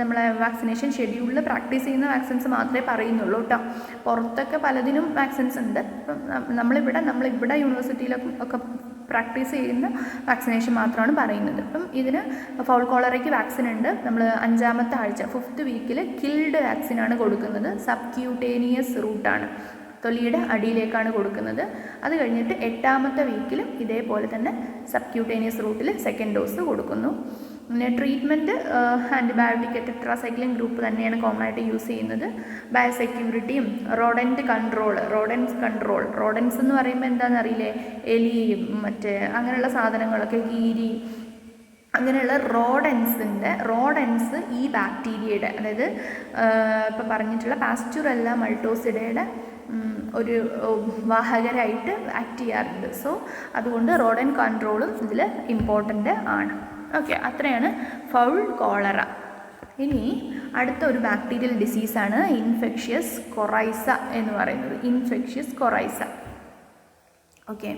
നമ്മളെ വാക്സിനേഷൻ ഷെഡ്യൂളിൽ പ്രാക്ടീസ് ചെയ്യുന്ന വാക്സിൻസ് മാത്രമേ പറയുന്നുള്ളൂ കേട്ടോ. പുറത്തൊക്കെ പലതിനും വാക്സിൻസ് ഉണ്ട്. ഇപ്പം നമ്മളിവിടെ യൂണിവേഴ്സിറ്റിയിലൊക്കെ ഒക്കെ പ്രാക്ടീസ് ചെയ്യുന്ന വാക്സിനേഷൻ മാത്രമാണ് പറയുന്നത്. അപ്പം ഇതിന് ഫൗൾ കോളറയ്ക്ക് വാക്സിൻ ഉണ്ട്. നമ്മൾ 5ാമത്തെ ആഴ്ച 5th വീക്കിൽ കിൽഡ് വാക്സിനാണ് കൊടുക്കുന്നത്. സബ്ക്യൂട്ടേനിയസ് റൂട്ടാണ്, തൊലിയുടെ അടിയിലേക്കാണ് കൊടുക്കുന്നത്. അത് കഴിഞ്ഞിട്ട് 8ാമത്തെ വീക്കിലും ഇതേപോലെ തന്നെ സബ്ക്യൂട്ടേനിയസ് റൂട്ടിൽ 2nd ഡോസ് കൊടുക്കുന്നു. പിന്നെ ട്രീറ്റ്മെൻറ്റ് ആൻറ്റിബയോട്ടിക് ടെട്രാസൈക്ലിൻ ഗ്രൂപ്പ് തന്നെയാണ് കോമൺ ആയിട്ട് യൂസ് ചെയ്യുന്നത്. ബയോസെക്യൂരിറ്റിയും റോഡൻസ് കൺട്രോൾ. റോഡൻസ് എന്ന് പറയുമ്പോൾ എന്താണെന്ന് അറിയില്ലേ, എലിയും മറ്റേ അങ്ങനെയുള്ള സാധനങ്ങളൊക്കെ, കീരി, അങ്ങനെയുള്ള റോഡൻസ് ഈ ബാക്ടീരിയയുടെ, അതായത് ഇപ്പോൾ പറഞ്ഞിട്ടുള്ള പാസ്റ്റുറല്ല മൾട്ടോസിഡയുടെ ഒരു വാഹകരായിട്ട് ആക്ട് ചെയ്യാറുണ്ട്. സോ അതുകൊണ്ട് റോഡൻ കൺട്രോളും ഇതിൽ ഇമ്പോർട്ടൻ്റ് ആണ്. ഓക്കെ, അത്രയാണ് ഫൗൾ കോളറ. ഇനി അടുത്ത ഒരു ബാക്ടീരിയൽ ഡിസീസാണ് ഇൻഫെക്ഷ്യസ് കൊറൈസ എന്ന് പറയുന്നത്. ഇൻഫെക്ഷ്യസ് കൊറൈസ. ഓക്കെ,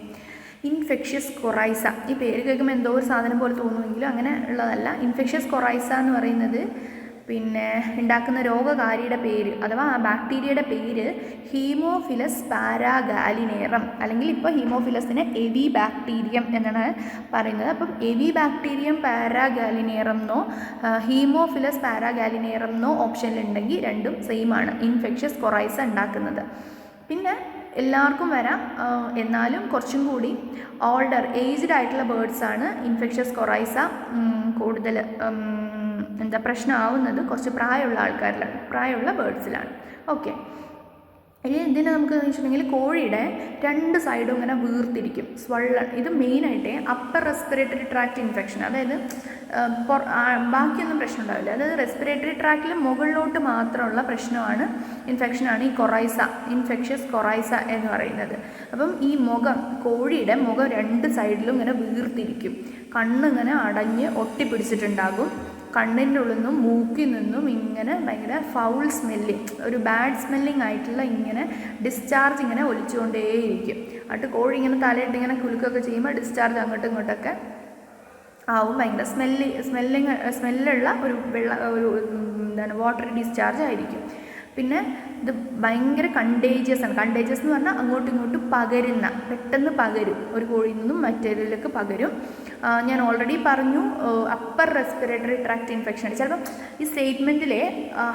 ഇൻഫെക്ഷ്യസ് കൊറൈസ, ഈ പേര് കേൾക്കുമ്പോൾ എന്തോ ഒരു സാധനം പോലെ തോന്നുമെങ്കിലും അങ്ങനെ ഉള്ളതല്ല. ഇൻഫെക്ഷ്യസ് കൊറൈസ എന്ന് പറയുന്നത് പിന്നെ ഉണ്ടാക്കുന്ന രോഗകാരിയുടെ പേര് അഥവാ ആ ബാക്ടീരിയയുടെ പേര് ഹീമോഫിലസ് പാരാഗാലിനേറം, അല്ലെങ്കിൽ ഇപ്പോൾ ഹീമോഫിലസിനെ എവി ബാക്ടീരിയം എന്നാണ് പറയുന്നത്. അപ്പം എവി ബാക്ടീരിയം പാരാഗാലിനേറം എന്നോ ഹീമോഫിലസ് പാരാഗാലിനേറം എന്നോ ഓപ്ഷനിലുണ്ടെങ്കിൽ രണ്ടും സെയിം ആണ് ഇൻഫെക്ഷ്യസ് കൊറൈസ ഉണ്ടാക്കുന്നത്. പിന്നെ എല്ലാവർക്കും വരാം, എന്നാലും കുറച്ചും കൂടി ഏജ്ഡ് ആയിട്ടുള്ള ബേർഡ്സാണ് ഇൻഫെക്ഷ്യസ് കൊറൈസ കൂടുതൽ പ്രശ്നമാവുന്നത്. കുറച്ച് പ്രായമുള്ള ബേർഡ്സിലാണ്. ഓക്കെ, ഇതിനെ നമുക്ക് വെച്ചിട്ടുണ്ടെങ്കിൽ കോഴിയുടെ 2 സൈഡും ഇങ്ങനെ വീർത്തിരിക്കും, ഇത് മെയിനായിട്ട് അപ്പർ റെസ്പിറേറ്ററി ട്രാക്ട് ഇൻഫെക്ഷൻ, അതായത് ബാക്കിയൊന്നും പ്രശ്നം ഉണ്ടാവില്ല. അതായത് റെസ്പിറേറ്ററി ട്രാക്റ്റിൽ മുകളിലോട്ട് മാത്രമുള്ള പ്രശ്നമാണ്, ഇൻഫെക്ഷനാണ് ഈ ഇൻഫെക്ഷ്യസ് കൊറൈസ എന്ന് പറയുന്നത്. അപ്പം ഈ കോഴിയുടെ മുഖം 2 സൈഡിലും ഇങ്ങനെ വീർത്തിരിക്കും, കണ്ണിങ്ങനെ അടഞ്ഞ് ഒട്ടിപ്പിടിച്ചിട്ടുണ്ടാകും, കണ്ണിൻ്റെ ഉള്ളിൽ നിന്നും മൂക്കിൽ നിന്നും ഇങ്ങനെ ഭയങ്കര ഫൗൾ സ്മെല്ലിങ്, ഒരു ബാഡ് സ്മെല്ലിങ് ആയിട്ടുള്ള ഇങ്ങനെ ഡിസ്ചാർജ് ഇങ്ങനെ ഒലിച്ചുകൊണ്ടേയിരിക്കും. എന്നിട്ട് കോഴി ഇങ്ങനെ തലയിട്ട് ഇങ്ങനെ കുലുക്കൊക്കെ ചെയ്യുമ്പോൾ ഡിസ്ചാർജ് അങ്ങോട്ടും ഇങ്ങോട്ടൊക്കെ ആവും. ഭയങ്കര സ്മെല്ലുള്ള ഒരു വാട്ടർ ഡിസ്ചാർജ് ആയിരിക്കും. പിന്നെ ഇത് ഭയങ്കര കണ്ടേജിയസ് ആണ്. കണ്ടേജിയസ് എന്ന് പറഞ്ഞാൽ അങ്ങോട്ടും ഇങ്ങോട്ടും പെട്ടെന്ന് പകരും, ഒരു കോഴിയിൽ നിന്നും മറ്റേതിലേക്ക് പകരും. ഞാൻ ഓൾറെഡി പറഞ്ഞു അപ്പർ റെസ്പിറേറ്ററി ട്രാക്ട് ഇൻഫെക്ഷൻ. ചിലപ്പോൾ ഈ സ്റ്റേറ്റ്മെൻറ്റിലെ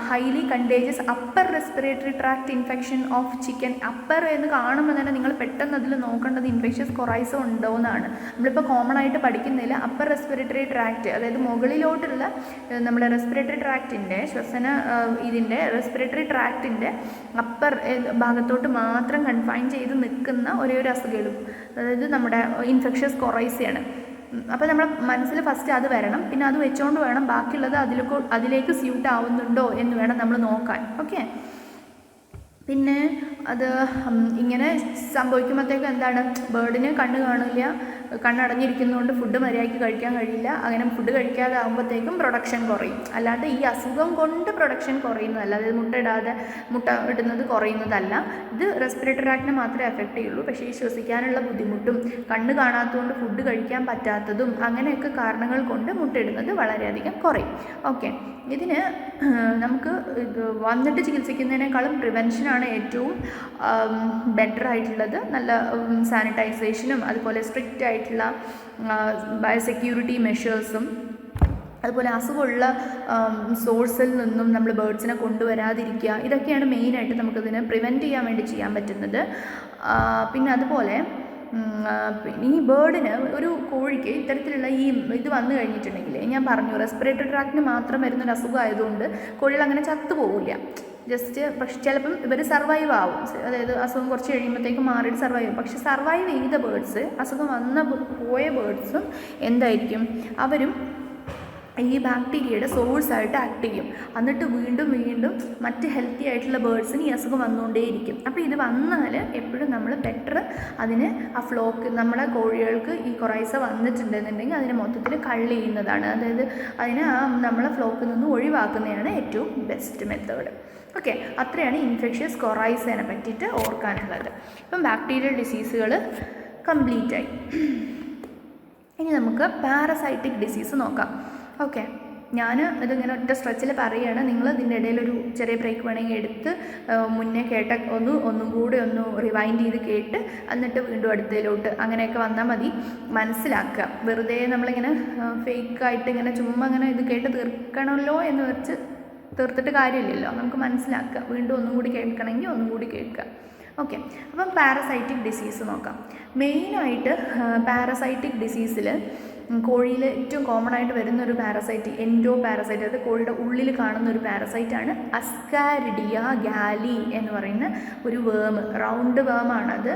highly contagious upper respiratory tract infection of chicken, upper എന്ന് കാണുമ്പോൾ തന്നെ നിങ്ങൾ പെട്ടെന്ന് അതിൽ നോക്കേണ്ടത് ഇൻഫെക്ഷ്യസ് കൊറൈസ ഉണ്ടോ എന്നാണ്. നമ്മളിപ്പോൾ കോമൺ ആയിട്ട് പഠിക്കുന്നില്ല അപ്പർ റെസ്പിറേറ്ററി ട്രാക്ട്, അതായത് മുകളിലോട്ടുള്ള നമ്മുടെ റെസ്പിറേറ്ററി ട്രാക്റ്റിൻ്റെ റെസ്പിറേറ്ററി ട്രാക്റ്റിൻ്റെ അപ്പർ ഭാഗത്തോട്ട് മാത്രം കൺഫൈൻ ചെയ്ത് നിൽക്കുന്ന ഒരേ ഒരു അസുഖം, അതായത് നമ്മുടെ ഇൻഫെക്ഷ്യസ് കൊറൈസയാണ്. അപ്പോൾ നമ്മുടെ മനസ്സിൽ ഫസ്റ്റ് അത് വരണം, പിന്നെ അത് വെച്ചുകൊണ്ട് വേണം ബാക്കിയുള്ളത് അതിലേക്ക് സ്യൂട്ട് ആവുന്നുണ്ടോ എന്ന് വേണം നമ്മൾ നോക്കാൻ. ഓക്കെ, പിന്നെ അത് ഇങ്ങനെ സംഭവിക്കുമ്പോഴത്തേക്കും എന്താണ്, ബേർഡിന് കണ്ണ് കാണില്ല, കണ്ണടഞ്ഞിരിക്കുന്നതുകൊണ്ട് ഫുഡ് മര്യാദയ്ക്ക് കഴിക്കാൻ കഴിയില്ല. അങ്ങനെ ഫുഡ് കഴിക്കാതെ ആകുമ്പോഴത്തേക്കും പ്രൊഡക്ഷൻ കുറയും. അല്ലാണ്ട് ഈ അസുഖം കൊണ്ട് പ്രൊഡക്ഷൻ കുറയുന്നതല്ല, അതായത് മുട്ട ഇടുന്നത് കുറയുന്നതല്ല. ഇത് റെസ്പിറേറ്ററി ട്രാക്റ്റിനെ മാത്രമേ എഫക്റ്റ് ചെയ്യുള്ളൂ. പക്ഷേ ഈ ശ്വസിക്കാനുള്ള ബുദ്ധിമുട്ടും കണ്ണ് കാണാത്തതുകൊണ്ട് ഫുഡ് കഴിക്കാൻ പറ്റാത്തതും അങ്ങനെയൊക്കെ കാരണങ്ങൾ കൊണ്ട് മുട്ടയിടുന്നത് വളരെയധികം കുറയും. ഓക്കെ, ഇതിന് നമുക്ക് ഇത് വന്നിട്ട് ചികിത്സിക്കുന്നതിനേക്കാളും പ്രിവെൻഷനാണ് ഏറ്റവും ബെറ്റർ ആയിട്ടുള്ളത്. നല്ല സാനിറ്റൈസേഷനും അതുപോലെ സ്ട്രിക്റ്റ് ആയിട്ടുള്ള ബയോസെക്യൂരിറ്റി മെഷേഴ്സും അതുപോലെ അസുഖമുള്ള സോഴ്സിൽ നിന്നും നമ്മൾ ബേർഡ്സിനെ കൊണ്ടുവരാതിരിക്കുക, ഇതൊക്കെയാണ് മെയിനായിട്ട് നമുക്കിതിനെ പ്രിവെൻറ്റ് ചെയ്യാൻ വേണ്ടി ചെയ്യാൻ പറ്റുന്നത്. പിന്നെ അതുപോലെ ഈ ബേർഡിന്, ഒരു കോഴിക്ക് ഇത്തരത്തിലുള്ള ഇത് വന്നു കഴിഞ്ഞിട്ടുണ്ടെങ്കിൽ, ഞാൻ പറഞ്ഞു റെസ്പിറേറ്ററി ട്രാക്റ്റിന് മാത്രം വരുന്നൊരു അസുഖം ആയതുകൊണ്ട് കോഴികൾ അങ്ങനെ ചത്തുപോകില്ല. പക്ഷെ ചിലപ്പം ഇവർ സർവൈവ് ആവും, അതായത് അസുഖം കുറച്ച് കഴിയുമ്പോഴത്തേക്കും മാറിയിട്ട് സർവൈവ് ആവും. പക്ഷെ സർവൈവ് ചെയ്ത ബേർഡ്സ്, അസുഖം പോയ ബേർഡ്സും എന്തായിരിക്കും, അവരും ഈ ബാക്ടീരിയയുടെ സോഴ്സായിട്ട് ആക്ട് ചെയ്യും. എന്നിട്ട് വീണ്ടും മറ്റ് ഹെൽത്തി ആയിട്ടുള്ള ബേർഡ്സിന് ഈ അസുഖം വന്നുകൊണ്ടേയിരിക്കും. അപ്പോൾ ഇത് വന്നാൽ എപ്പോഴും നമ്മൾ ബെറ്റർ അതിന് ആ ഫ്ലോക്ക്, നമ്മളെ കോഴികൾക്ക് ഈ കൊറൈസ വന്നിട്ടുണ്ടെന്നുണ്ടെങ്കിൽ അതിനെ മൊത്തത്തിൽ കള്ളി ചെയ്യുന്നതാണ്. അതായത് അതിനെ നമ്മളെ ഫ്ലോക്കിൽ നിന്ന് ഒഴിവാക്കുന്നതാണ് ഏറ്റവും ബെസ്റ്റ് മെത്തേഡ്. ഓക്കെ, അത്രയാണ് ഇൻഫെക്ഷ്യസ് കൊറൈസേനെ പറ്റിയിട്ട് ഓർക്കാനുള്ളത്. ഇപ്പം ബാക്ടീരിയൽ ഡിസീസുകൾ കംപ്ലീറ്റ് ആയി. ഇനി നമുക്ക് പാരസൈറ്റിക് ഡിസീസ് നോക്കാം. ഓക്കെ, ഞാൻ ഇതിങ്ങനെ ഒറ്റ സ്ട്രെച്ചിൽ പറയുകയാണ്. നിങ്ങൾ ഇതിൻ്റെ ഇടയിലൊരു ചെറിയ ബ്രേക്ക് വേണമെങ്കിൽ എടുത്ത് മുന്നേ കേട്ട ഒന്നും കൂടെ ഒന്ന് റിവൈൻഡ് ചെയ്ത് കേട്ട് എന്നിട്ട് വീണ്ടും അടുത്തതിലോട്ട് അങ്ങനെയൊക്കെ വന്നാൽ മതി. മനസ്സിലാക്കുക. വെറുതെ നമ്മളിങ്ങനെ ഫേക്കായിട്ട് ഇങ്ങനെ ചുമ്മാ അങ്ങനെ ഇത് കേട്ട് തീർക്കണമല്ലോ എന്ന് വെച്ച് തീർത്തിട്ട് കാര്യമില്ലല്ലോ. നമുക്ക് മനസ്സിലാക്കുക. വീണ്ടും ഒന്നും കൂടി കേൾക്കണമെങ്കിൽ ഒന്നും കൂടി കേൾക്കുക. ഓക്കെ, അപ്പം പാരസൈറ്റിക് ഡിസീസ് നോക്കാം. മെയിനായിട്ട് പാരസൈറ്റിക് ഡിസീസിൽ കോഴിയിൽ ഏറ്റവും കോമൺ ആയിട്ട് വരുന്നൊരു പാരസൈറ്റ് എൻഡോ പാരസൈറ്റ്, അത് കോഴിയുടെ ഉള്ളിൽ കാണുന്ന ഒരു പാരസൈറ്റാണ് അസ്കാരിഡിയ ഗാലി എന്ന് പറയുന്ന ഒരു വേം. റൗണ്ട് വേമാണത്.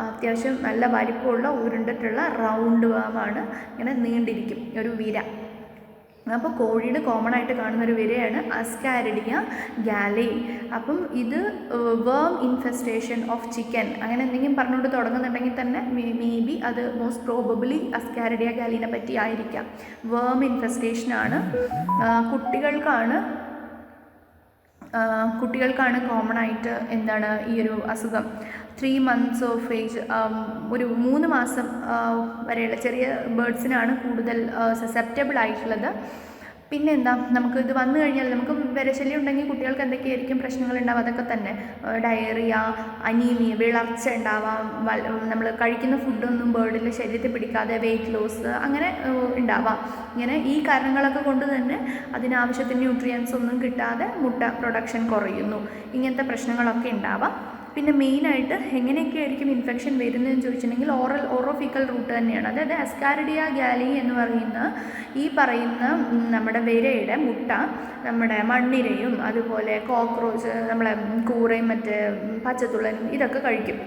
അത്യാവശ്യം നല്ല വലിപ്പമുള്ള ഉരുണ്ടിട്ടുള്ള റൗണ്ട് വേമാണ്. ഇങ്ങനെ നീണ്ടിരിക്കും, ഒരു വിര. അപ്പോൾ കോഴിയുടെ കോമൺ ആയിട്ട് കാണുന്നൊരു വിരയാണ് അസ്കാരിഡിയ ഗാലി. അപ്പം ഇത് വേം ഇൻഫെസ്റ്റേഷൻ ഓഫ് ചിക്കൻ അങ്ങനെ എന്തെങ്കിലും പറഞ്ഞുകൊണ്ട് തുടങ്ങുന്നുണ്ടെങ്കിൽ തന്നെ മേ ബി അത് മോസ്റ്റ് പ്രോബബിളി അസ്കാരിഡിയ ഗാലിനെ പറ്റി ആയിരിക്കാം. വേം ഇൻഫെസ്റ്റേഷനാണ്. കുട്ടികൾക്കാണ് കോമൺ ആയിട്ട് എന്താണ് ഈ ഒരു അസുഖം. 3 months ഓഫ് ഏജ്, ഒരു 3 മാസം വരെയുള്ള ചെറിയ ബേർഡ്സിനാണ് കൂടുതൽ സസെപ്റ്റബിൾ ആയിട്ടുള്ളത്. പിന്നെ എന്താ, നമുക്ക് ഇത് വന്നു കഴിഞ്ഞാൽ നമുക്ക് വിരശല്യം ഉണ്ടെങ്കിൽ കുട്ടികൾക്ക് എന്തൊക്കെയായിരിക്കും പ്രശ്നങ്ങൾ ഉണ്ടാവുക? അതൊക്കെ തന്നെ ഡയറിയ, അനീമിയ, വിളർച്ച ഉണ്ടാവാം. നമ്മൾ കഴിക്കുന്ന ഫുഡൊന്നും ബേർഡിൻ്റെ ശരീരത്തിൽ പിടിക്കാതെ വെയിറ്റ് ലോസ് അങ്ങനെ ഉണ്ടാവാം. ഇങ്ങനെ ഈ കാരണങ്ങളൊക്കെ കൊണ്ട് തന്നെ അതിനാവശ്യത്തിന് ന്യൂട്രിയൻസ് ഒന്നും കിട്ടാതെ മുട്ട പ്രൊഡക്ഷൻ കുറയുന്നു. ഇങ്ങനത്തെ പ്രശ്നങ്ങളൊക്കെ ഉണ്ടാവാം. പിന്നെ മെയിനായിട്ട് എങ്ങനെയൊക്കെ ആയിരിക്കും ഇൻഫെക്ഷൻ വരുന്നതെന്ന് ചോദിച്ചിട്ടുണ്ടെങ്കിൽ ഓറോഫിക്കൽ റൂട്ട് തന്നെയാണ്. അതായത് അസ്കാരിഡിയ ഗാലി എന്ന് പറയുന്ന നമ്മുടെ വിരയുടെ മുട്ട നമ്മുടെ മണ്ണിരയും അതുപോലെ കോക്രോച്ച്, നമ്മളെ കൂറയും മറ്റേ പച്ചത്തുള്ളനും ഇതൊക്കെ കഴിക്കും.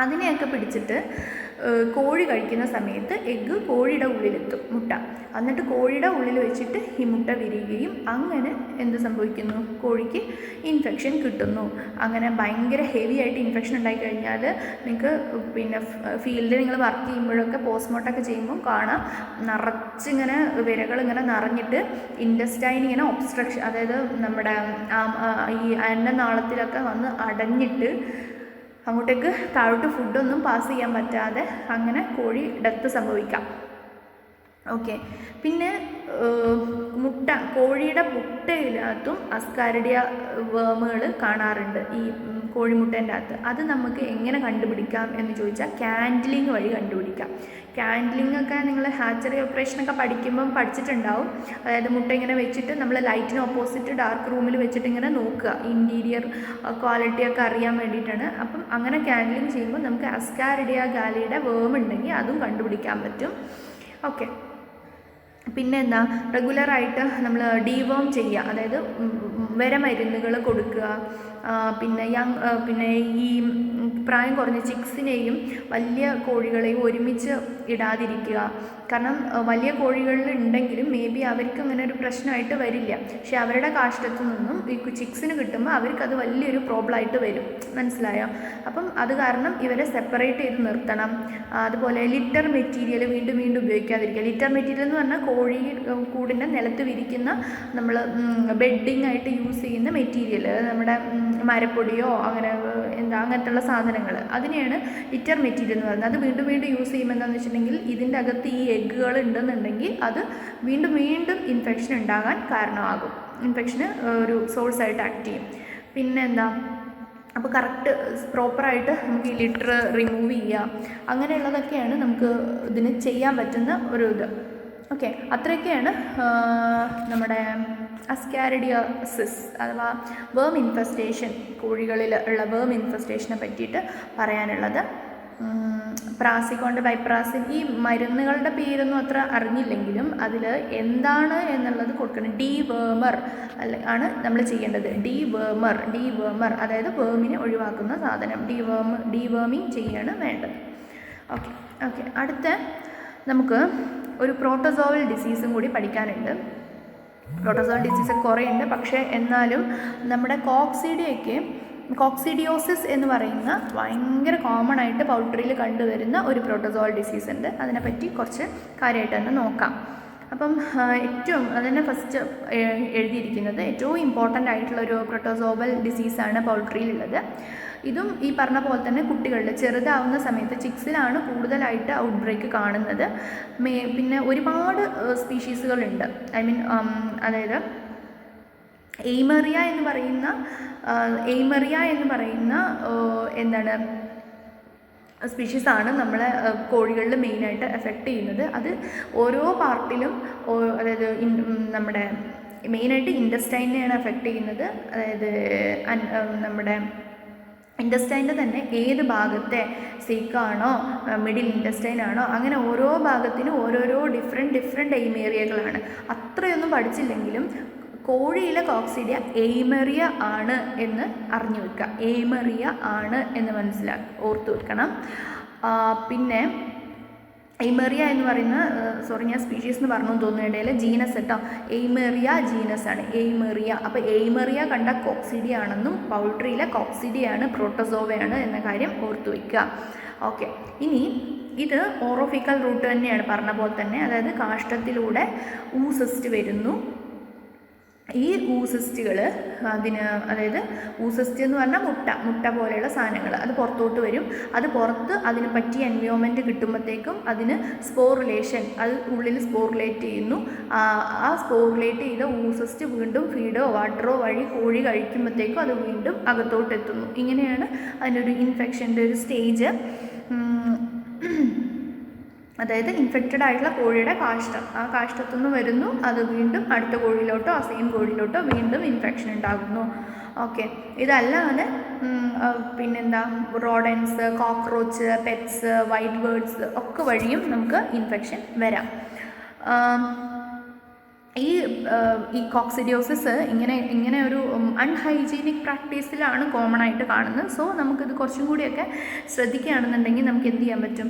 അതിനെയൊക്കെ പിടിച്ചിട്ട് കോഴി കഴിക്കുന്ന സമയത്ത് എഗ്ഗ് കോഴിയുടെ ഉള്ളിലെത്തും, മുട്ട. എന്നിട്ട് കോഴിയുടെ ഉള്ളിൽ വെച്ചിട്ട് ഈ മുട്ട വിരിയുകയും അങ്ങനെ എന്ത് സംഭവിക്കുന്നു? കോഴിക്ക് ഇൻഫെക്ഷൻ കിട്ടുന്നു. അങ്ങനെ ഭയങ്കര ഹെവി ആയിട്ട് ഇൻഫെക്ഷൻ ഉണ്ടായിക്കഴിഞ്ഞാൽ നിങ്ങൾക്ക് പിന്നെ ഫീൽഡിൽ നിങ്ങൾ വർക്ക് ചെയ്യുമ്പോഴൊക്കെ പോസ്റ്റ്മോർട്ടമൊക്കെ ചെയ്യുമ്പോൾ കാണാം നിറച്ചിങ്ങനെ വിരകൾ ഇങ്ങനെ നിറഞ്ഞിട്ട് ഇൻറ്റസ്റ്റൈൻ ഇങ്ങനെ ഒബ്സ്ട്രക്ഷൻ, അതായത് നമ്മുടെ ഈ അന്നനാളത്തിലൊക്കെ വന്ന് അടഞ്ഞിട്ട് അങ്ങോട്ടേക്ക് താഴോട്ട് ഫുഡൊന്നും പാസ് ചെയ്യാൻ പറ്റാതെ അങ്ങനെ കോഴി ഡെത്ത് സംഭവിക്കാം. ഓക്കെ, പിന്നെ കോഴിയുടെ മുട്ടയിലകത്തും അസ്കാരിഡിയ വേമുകൾ കാണാറുണ്ട് ഈ കോഴിമുട്ടേൻ്റെ അകത്ത്. അത് നമുക്ക് എങ്ങനെ കണ്ടുപിടിക്കാം എന്ന് ചോദിച്ചാൽ ക്യാൻഡിലിങ് വഴി കണ്ടുപിടിക്കാം. ക്യാൻഡിലിംഗ് ഒക്കെ നിങ്ങൾ ഹാച്ചറി ഓപ്പറേഷനൊക്കെ പഠിക്കുമ്പം പഠിച്ചിട്ടുണ്ടാവും. അതായത് മുട്ട ഇങ്ങനെ വെച്ചിട്ട് നമ്മൾ ലൈറ്റിന് ഓപ്പോസിറ്റ് ഡാർക്ക് റൂമിൽ വെച്ചിട്ട് ഇങ്ങനെ നോക്കുക, ഇൻറ്റീരിയർ ക്വാളിറ്റിയൊക്കെ അറിയാൻ വേണ്ടിയിട്ടാണ്. അപ്പം അങ്ങനെ ക്യാൻഡിലിംഗ് ചെയ്യുമ്പോൾ നമുക്ക് അസ്കാരിഡിയ ഗാലിയുടെ വേം ഉണ്ടെങ്കിൽ അതും കണ്ടുപിടിക്കാൻ പറ്റും. ഓക്കെ, പിന്നെ എന്താ, റെഗുലറായിട്ട് നമ്മൾ ഡീവേം ചെയ്യുക, അതായത് വിരമരുന്നുകൾ കൊടുക്കുക. പിന്നെ ഈ പ്രായം കുറഞ്ഞ ചിക്സിനെയും വലിയ കോഴികളെയും ഒരുമിച്ച് ഇടാതിരിക്കുക. കാരണം വലിയ കോഴികളിൽ ഉണ്ടെങ്കിലും മേ ബി അവർക്ക് അങ്ങനെ ഒരു പ്രശ്നമായിട്ട് വരില്ല. പക്ഷെ അവരുടെ കാഷ്ടത്തു നിന്നും ഈ ചിക്സിന് കിട്ടുമ്പോൾ അവർക്കത് വലിയൊരു പ്രോബ്ലമായിട്ട് വരും. മനസ്സിലായോ? അപ്പം അത് കാരണം ഇവരെ സെപ്പറേറ്റ് ചെയ്ത് നിർത്തണം. അതുപോലെ ലിറ്റർ മെറ്റീരിയൽ വീണ്ടും വീണ്ടും ഉപയോഗിക്കാതിരിക്കുക. ലിറ്റർ മെറ്റീരിയൽ എന്ന് പറഞ്ഞാൽ കോഴി കൂടിൻ്റെ നിലത്ത് വിരിക്കുന്ന നമ്മൾ ബെഡിങ് ആയിട്ട് യൂസ് ചെയ്യുന്ന മെറ്റീരിയൽ, നമ്മുടെ മരപ്പൊടിയോ അങ്ങനത്തുള്ള സാധനങ്ങൾ, അതിനെയാണ് ലിറ്റർ മെറ്റീരിയൽ എന്ന് പറയുന്നത്. അത് വീണ്ടും വീണ്ടും യൂസ് ചെയ്യുമ്പോൾ എന്താണെന്ന് വെച്ചിട്ടുണ്ടെങ്കിൽ ഇതിൻ്റെ അകത്ത് ഈ എഗ്ഗുകൾ ഉണ്ടെന്നുണ്ടെങ്കിൽ അത് വീണ്ടും വീണ്ടും ഇൻഫെക്ഷൻ ഉണ്ടാകാൻ കാരണമാകും. ഇൻഫെക്ഷന് ഒരു സോഴ്സായിട്ട് ആക്ട് ചെയ്യും. പിന്നെ എന്താ, അപ്പോൾ കറക്റ്റ് പ്രോപ്പറായിട്ട് നമുക്ക് ഈ ലിറ്റർ റിമൂവ് ചെയ്യാം. അങ്ങനെയുള്ളതൊക്കെയാണ് നമുക്ക് ഇതിന് ചെയ്യാൻ പറ്റുന്ന ഒരു ഇത്. ഓക്കെ, അത്രയൊക്കെയാണ് നമ്മുടെ അസ്കാരിഡിയോസിസ് അഥവാ വേം ഇൻഫെസ്റ്റേഷൻ, കോഴികളിൽ ഉള്ള വേം ഇൻഫെസ്റ്റേഷനെ പറ്റിയിട്ട് പറയാനുള്ളത്. പ്രാസിക്കോണ്ട് ബൈപ്രാസിൻ, ഈ മരുന്നുകളുടെ പേരൊന്നും അത്ര അറിഞ്ഞില്ലെങ്കിലും അതിൽ എന്താണ് എന്നുള്ളത് കൊടുക്കണം. ഡീവേമർ ആണ് നമ്മൾ ചെയ്യേണ്ടത്. ഡീവേമർ അതായത് വേമിനെ ഒഴിവാക്കുന്ന സാധനം, ഡീവേമിങ് ചെയ്യാണ് വേണ്ടത്. ഓക്കെ, അടുത്ത നമുക്ക് ഒരു പ്രോട്ടോസോവൽ ഡിസീസും കൂടി പഠിക്കാനുണ്ട്. പ്രോട്ടോസോവൽ ഡിസീസ് കുറേ ഉണ്ട്, പക്ഷേ എന്നാലും നമ്മുടെ കോക്സിഡിയോസിസ് എന്ന് പറയുന്ന ഭയങ്കര കോമൺ ആയിട്ട് പൗൾട്രിയിൽ കണ്ടുവരുന്ന ഒരു പ്രോട്ടോസോവൽ ഡിസീസ് ഉണ്ട്. അതിനെപ്പറ്റി കുറച്ച് കാര്യമായിട്ട് തന്നെ നോക്കാം. അപ്പം ഏറ്റവും അതന്നെ ഫസ്റ്റ് എഴുതിയിരിക്കുന്നത് ഏറ്റവും ഇമ്പോർട്ടൻ്റ് ആയിട്ടുള്ളൊരു പ്രോട്ടോസോവൽ ഡിസീസാണ് പൗൾട്രിയിലുള്ളത്. ഇതും ഈ പറഞ്ഞ പോലെ തന്നെ കുട്ടികളിൽ ചെറുതാവുന്ന സമയത്ത് ചിക്സിലാണ് കൂടുതലായിട്ട് ഔട്ട് ബ്രേക്ക് കാണുന്നത്. പിന്നെ ഒരുപാട് സ്പീഷീസുകളുണ്ട്. ഐ മീൻ അതായത് എയ്മറിയ എന്ന് പറയുന്ന എന്താണ് സ്പീഷീസാണ് നമ്മളെ കോഴികളിൽ മെയിനായിട്ട് എഫക്റ്റ് ചെയ്യുന്നത്. അത് ഓരോ പാർട്ടിലും അതായത് നമ്മുടെ മെയിനായിട്ട് ഇൻറ്റസ്റ്റൈനെയാണ് എഫക്റ്റ് ചെയ്യുന്നത്. അതായത് നമ്മുടെ ഇൻറ്റസ്റ്റൈൻ്റെ തന്നെ ഏത് ഭാഗത്തെ സീക്കാണോ മിഡിൽ ഇൻറ്റസ്റ്റൈൻ ആണോ അങ്ങനെ ഓരോ ഭാഗത്തിനും ഓരോരോ ഡിഫറെൻറ്റ് എയ്മേറിയകളാണ്. അത്രയൊന്നും പഠിച്ചില്ലെങ്കിലും കോഴിയിലെ കോക്സിഡിയ എയ്മറിയ ആണ് എന്ന് അറിഞ്ഞു വെക്കുക. എയ്മറിയ ആണ് എന്ന് ഓർത്തു വെക്കണം. പിന്നെ എയ്മറിയ എന്ന് പറയുന്ന ഞാൻ സ്പീഷീസ് എന്ന് പറഞ്ഞു തോന്നുന്ന ഇടയിൽ ജീനസ് കേട്ടോ, എയ്മറിയ ജീനസ് ആണ് എയ്മറിയ. അപ്പോൾ എയ്മറിയ കണ്ട കോക്സിഡിയ ആണെന്നും പൗൾട്രിയിലെ കോക്സിഡിയാണ് പ്രോട്ടോസോവയാണ് എന്ന കാര്യം ഓർത്തു വയ്ക്കുക. ഓക്കെ, ഇനി ഇത് ഓറോഫിക്കൽ റൂട്ട് തന്നെയാണ് പറഞ്ഞ പോലെ തന്നെ. അതായത് കാഷ്ടത്തിലൂടെ ഊസിസ്റ്റ് വരുന്നു. ഈ ഊസിസ്റ്റുകൾ അതായത് ഊസിസ്റ്റ് എന്ന് പറഞ്ഞാൽ മുട്ട പോലെയുള്ള സാധനങ്ങൾ അത് പുറത്തോട്ട് വരും. അത് പുറത്ത് അതിന് പറ്റിയ എൻവയോൺമെൻറ്റ് കിട്ടുമ്പോഴത്തേക്കും അതിന് സ്പോറുലേഷൻ, അത് ഉള്ളിൽ സ്പോറുലേറ്റ് ചെയ്യുന്നു. ആ സ്പോറുലേറ്റ് ചെയ്ത ഊസിസ്റ്റ് വീണ്ടും ഫീഡോ വാട്ടറോ വഴി കോഴി കഴിക്കുമ്പോഴത്തേക്കും അത് വീണ്ടും അകത്തോട്ട് എത്തുന്നു. ഇങ്ങനെയാണ് അതിനൊരു ഇൻഫെക്ഷൻ്റെ ഒരു സ്റ്റേജ്. അതായത് ഇൻഫെക്റ്റഡ് ആയിട്ടുള്ള കോഴിയുടെ കാഷ്ടം, ആ കാഷ്ടത്തു നിന്ന് വരുന്നു, അത് വീണ്ടും അടുത്ത കോഴിയിലോട്ടോ ആ സെയിം കോഴിയിലോട്ടോ വീണ്ടും ഇൻഫെക്ഷൻ ഉണ്ടാകുന്നു. ഓക്കെ, ഇതല്ലാതെ പിന്നെന്താ rodents, cockroach, pets, white birds ഒക്കെ വഴിയും നമുക്ക് ഇൻഫെക്ഷൻ വരാം. ഈ കോക്സിഡിയോസിസ് ഇങ്ങനെ ഒരു അൺഹൈജീനിക് പ്രാക്ടീസിലാണ് കോമൺ ആയിട്ട് കാണുന്നത്. സോ നമുക്കിത് കുറച്ചും കൂടിയൊക്കെ ശ്രദ്ധിക്കുകയാണെന്നുണ്ടെങ്കിൽ നമുക്ക് എന്ത് ചെയ്യാൻ പറ്റും,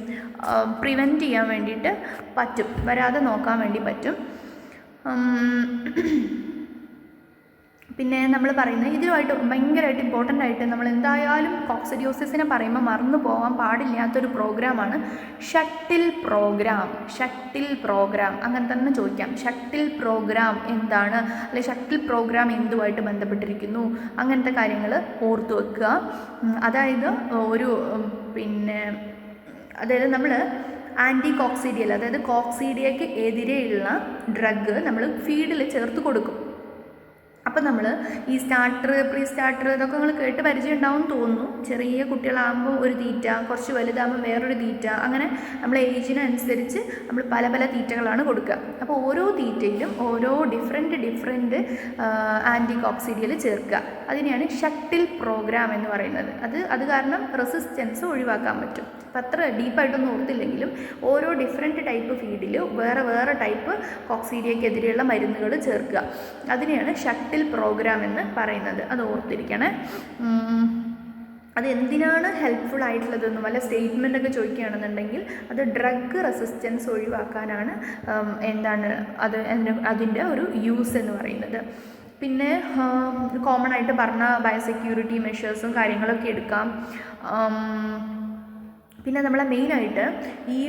പ്രിവെൻറ്റ് ചെയ്യാൻ വേണ്ടിയിട്ട് പറ്റും, വരാതെ നോക്കാൻ വേണ്ടി പറ്റും. പിന്നെ നമ്മൾ പറയുന്നത് ഇതിലുമായിട്ട് ഭയങ്കരമായിട്ട് ഇമ്പോർട്ടൻ്റ് ആയിട്ട് നമ്മൾ എന്തായാലും കോക്സിഡിയോസിസിനെ പറയുമ്പോൾ മറന്നു പോകാൻ പാടില്ലാത്തൊരു പ്രോഗ്രാമാണ് ഷട്ടിൽ പ്രോഗ്രാം. അങ്ങനെ തന്നെ ചോദിക്കാം, ഷട്ടിൽ പ്രോഗ്രാം എന്താണ്, അല്ലെങ്കിൽ ഷട്ടിൽ പ്രോഗ്രാം എന്തുമായിട്ട് ബന്ധപ്പെട്ടിരിക്കുന്നു, അങ്ങനത്തെ കാര്യങ്ങൾ ഓർത്തു വെക്കുക. അതായത് അതായത് നമ്മൾ ആൻറ്റി കോക്സിഡിയൽ, അതായത് കോക്സിഡിയയ്ക്ക് എതിരെയുള്ള ഡ്രഗ് നമ്മൾ ഫീഡിൽ ചേർത്ത് കൊടുക്കും. അപ്പോൾ നമ്മൾ ഈ സ്റ്റാർട്ടർ, പ്രീ സ്റ്റാർട്ടർ ഇതൊക്കെ നിങ്ങൾ കേട്ട് പരിചയം ഉണ്ടാവും തോന്നുന്നു. ചെറിയ കുട്ടികളാകുമ്പോൾ ഒരു തീറ്റ, കുറച്ച് വലുതാകുമ്പോൾ വേറൊരു തീറ്റ, അങ്ങനെ നമ്മൾ ഏജിനനുസരിച്ച് നമ്മൾ പല തീറ്റകളാണ് കൊടുക്കുക. അപ്പോൾ ഓരോ തീറ്റയിലും ഓരോ ഡിഫറെൻറ്റ് ആൻറ്റി കോക്സിഡിയൽ ചേർക്കുക. അതിനെയാണ് ഷട്ടിൽ പ്രോഗ്രാം എന്ന് പറയുന്നത്. അത് കാരണം റെസിസ്റ്റൻസ് ഒഴിവാക്കാൻ പറ്റും. അപ്പം അത്ര ഡീപ്പായിട്ടൊന്നും ഓർത്തില്ലെങ്കിലും ഓരോ ഡിഫറെൻറ്റ് ടൈപ്പ് ഫീഡിൽ വേറെ ടൈപ്പ് കോക്സീഡിയക്കെതിരെയുള്ള മരുന്നുകൾ ചേർക്കുക. അതിനെയാണ് ഷട്ടിൽ പ്രോഗ്രാം എന്ന് പറയുന്നത്. അത് ഓർത്തിരിക്കണേ. അത് എന്തിനാണ് ഹെൽപ്ഫുൾ ആയിട്ടുള്ളതെന്ന് വല്ല സ്റ്റേറ്റ്മെൻറ്റൊക്കെ ചോദിക്കുകയാണെന്നുണ്ടെങ്കിൽ അത് ഡ്രഗ് റെസിസ്റ്റൻസ് ഒഴിവാക്കാനാണ് അതിൻ്റെ ഒരു യൂസ് എന്ന് പറയുന്നത്. പിന്നെ കോമൺ ആയിട്ട് പറഞ്ഞ ബയോസെക്യൂരിറ്റി മെഷേഴ്സും കാര്യങ്ങളൊക്കെ എടുക്കാം. പിന്നെ നമ്മളെ മെയിനായിട്ട് ഈ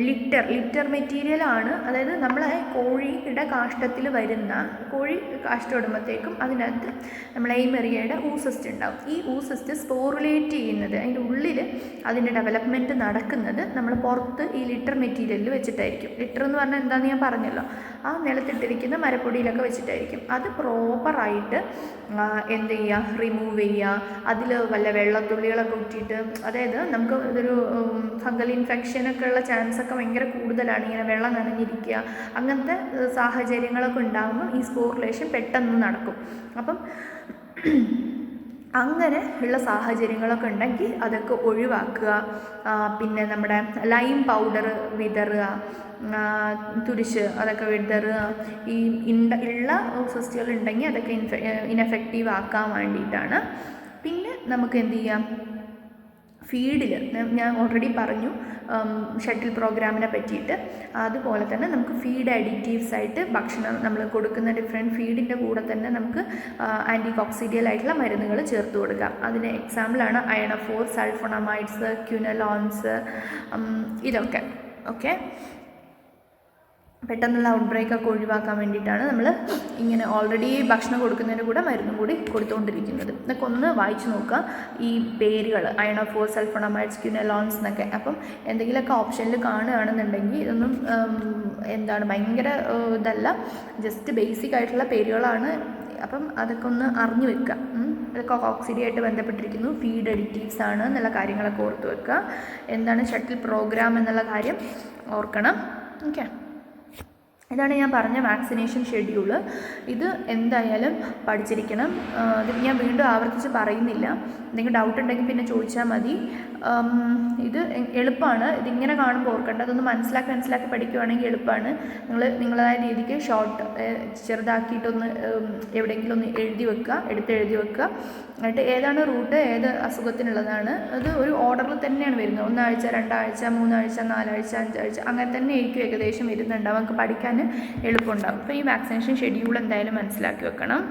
ലിറ്റർ മെറ്റീരിയലാണ്. അതായത് നമ്മളെ കോഴിയുടെ കാഷ്ടത്തിൽ വരുന്ന കോഴി കാഷ്ടം ഇടുമ്പോഴത്തേക്കും അതിനകത്ത് നമ്മളെ എയ്മറിയയുടെ ഊസിസ്റ്റ് ഉണ്ടാവും. ഈ ഊസിസ്റ്റ് സ്പോറുലേറ്റ് ചെയ്യുന്നത്, അതിൻ്റെ ഉള്ളിൽ അതിൻ്റെ ഡെവലപ്മെൻറ്റ് നടക്കുന്നത് നമ്മൾ പുറത്ത് ഈ ലിറ്റർ മെറ്റീരിയലിൽ വെച്ചിട്ടായിരിക്കും. ലിറ്റർ എന്ന് പറഞ്ഞാൽ എന്താണെന്ന് ഞാൻ പറഞ്ഞല്ലോ, ആ നിലത്തിട്ടിരിക്കുന്ന മരപ്പൊടിയിലൊക്കെ വെച്ചിട്ടായിരിക്കും. അത് പ്രോപ്പറായിട്ട് എന്ത് ചെയ്യുക, റിമൂവ് ചെയ്യുക. അതിൽ വല്ല വെള്ളത്തുള്ളികളൊക്കെ ഊറ്റിയിട്ട്, അതായത് നമുക്ക് ഇതൊരു ഫംഗൽ ഇൻഫെക്ഷനൊക്കെ ഉള്ള ചാൻസൊക്കെ ഭയങ്കര കൂടുതലാണ്. ഇങ്ങനെ വെള്ളം നനഞ്ഞിരിക്കുക, അങ്ങനത്തെ സാഹചര്യങ്ങളൊക്കെ ഉണ്ടാകുമ്പോൾ ഈ സ്പോറുലേഷൻ പെട്ടെന്ന് നടക്കും. അപ്പം അങ്ങനെ ഉള്ള സാഹചര്യങ്ങളൊക്കെ ഉണ്ടെങ്കിൽ അതൊക്കെ ഒഴിവാക്കുക. പിന്നെ നമ്മുടെ ലൈം പൗഡർ വിതറുക, തുരിശ് അതൊക്കെ വിതറുക. ഈ ഉള്ള സിസ്റ്റുകൾ ഉണ്ടെങ്കിൽ അതൊക്കെ ഇൻഎഫക്റ്റീവ് ആക്കാൻ വേണ്ടിയിട്ടാണ്. പിന്നെ നമുക്ക് എന്ത് ചെയ്യാം, ഫീഡിൽ ഞാൻ ഓൾറെഡി പറഞ്ഞു ഷട്ടിൽ പ്രോഗ്രാമിനെ പറ്റിയിട്ട്. അതുപോലെ തന്നെ നമുക്ക് ഫീഡ് അഡിറ്റീവ്സ് ആയിട്ട് ഭക്ഷണം നമ്മൾ കൊടുക്കുന്ന ഡിഫറെൻറ്റ് ഫീഡിൻ്റെ കൂടെ തന്നെ നമുക്ക് ആൻറ്റി കോക്സിഡിയൽ ആയിട്ടുള്ള മരുന്നുകൾ ചേർത്ത് കൊടുക്കാം. അതിന് എക്സാമ്പിളാണ് അയണോഫോർ, സൾഫോണമൈഡ്സ്, ക്യുനലോൺസ്, ഇതൊക്കെ. ഓക്കെ, പെട്ടെന്നുള്ള ഔട്ട് ബ്രേക്കൊക്കെ ഒഴിവാക്കാൻ വേണ്ടിയിട്ടാണ് നമ്മൾ ഇങ്ങനെ ഓൾറെഡി ഭക്ഷണം കൊടുക്കുന്നതിന് കൂടെ മരുന്നും കൂടി കൊടുത്തുകൊണ്ടിരിക്കുന്നത്. ഇതൊക്കെ ഒന്ന് വായിച്ചു നോക്കുക, ഈ പേരുകൾ അയണോഫോർ, സൾഫോണമൈഡ്സ്, ക്വിനലോൺസ് എന്നൊക്കെ. അപ്പം എന്തെങ്കിലുമൊക്കെ ഓപ്ഷനിൽ കാണുകയാണെന്നുണ്ടെങ്കിൽ ഇതൊന്നും ഭയങ്കര ഇതല്ല, ജസ്റ്റ് ബേസിക് ആയിട്ടുള്ള പേരുകളാണ്. അപ്പം അതൊക്കെ ഒന്ന് അറിഞ്ഞു വെക്കുക. ഇതൊക്കെ കോക്സിഡിയായിട്ട് ബന്ധപ്പെട്ടിരിക്കുന്നു, ഫീഡ് അഡിറ്റീവ്സ് ആണ് എന്നുള്ള കാര്യങ്ങളൊക്കെ ഓർത്ത് വെക്കുക. എന്താണ് ഷട്ടിൽ പ്രോഗ്രാം എന്നുള്ള കാര്യം ഓർക്കണം. ഓക്കെ, ഇതാണ് ഞാൻ പറഞ്ഞ വാക്സിനേഷൻ ഷെഡ്യൂള്. ഇത് എന്തായാലും പഠിച്ചിരിക്കണം. ഇത് ഞാൻ വീണ്ടും ആവർത്തിച്ച് പറയുന്നില്ല. എന്തെങ്കിലും ഡൗട്ട് ഉണ്ടെങ്കിൽ പിന്നെ ചോദിച്ചാൽ മതി. ഇത് എളുപ്പമാണ്. ഇതിങ്ങനെ കാണുമ്പോൾ ഓർക്കേണ്ട, അതൊന്ന് മനസ്സിലാക്കി പഠിക്കുകയാണെങ്കിൽ എളുപ്പമാണ്. നിങ്ങളതായ രീതിക്ക് ഷോർട്ട് ചെറുതാക്കിയിട്ടൊന്ന് എവിടെയെങ്കിലും ഒന്ന് എഴുതി വെക്കുക, എഴുതി വെക്കുക. എന്നിട്ട് ഏതാണ് റൂട്ട്, ഏത് അസുഖത്തിനുള്ളതാണ്, അത് ഒരു ഓർഡറിൽ തന്നെയാണ് വരുന്നത്. 1 ആഴ്ച, 2 ആഴ്ച, 3 ആഴ്ച, 4 ആഴ്ച, 5 ആഴ്ച അങ്ങനെ തന്നെ ആയിരിക്കും ഏകദേശം വരുന്നുണ്ടാവും. നമുക്ക് പഠിക്കാൻ എളുപ്പമുണ്ടാകും. അപ്പോൾ ഈ വാക്സിനേഷൻ ഷെഡ്യൂൾ എന്തായാലും മനസ്സിലാക്കി വെക്കണം.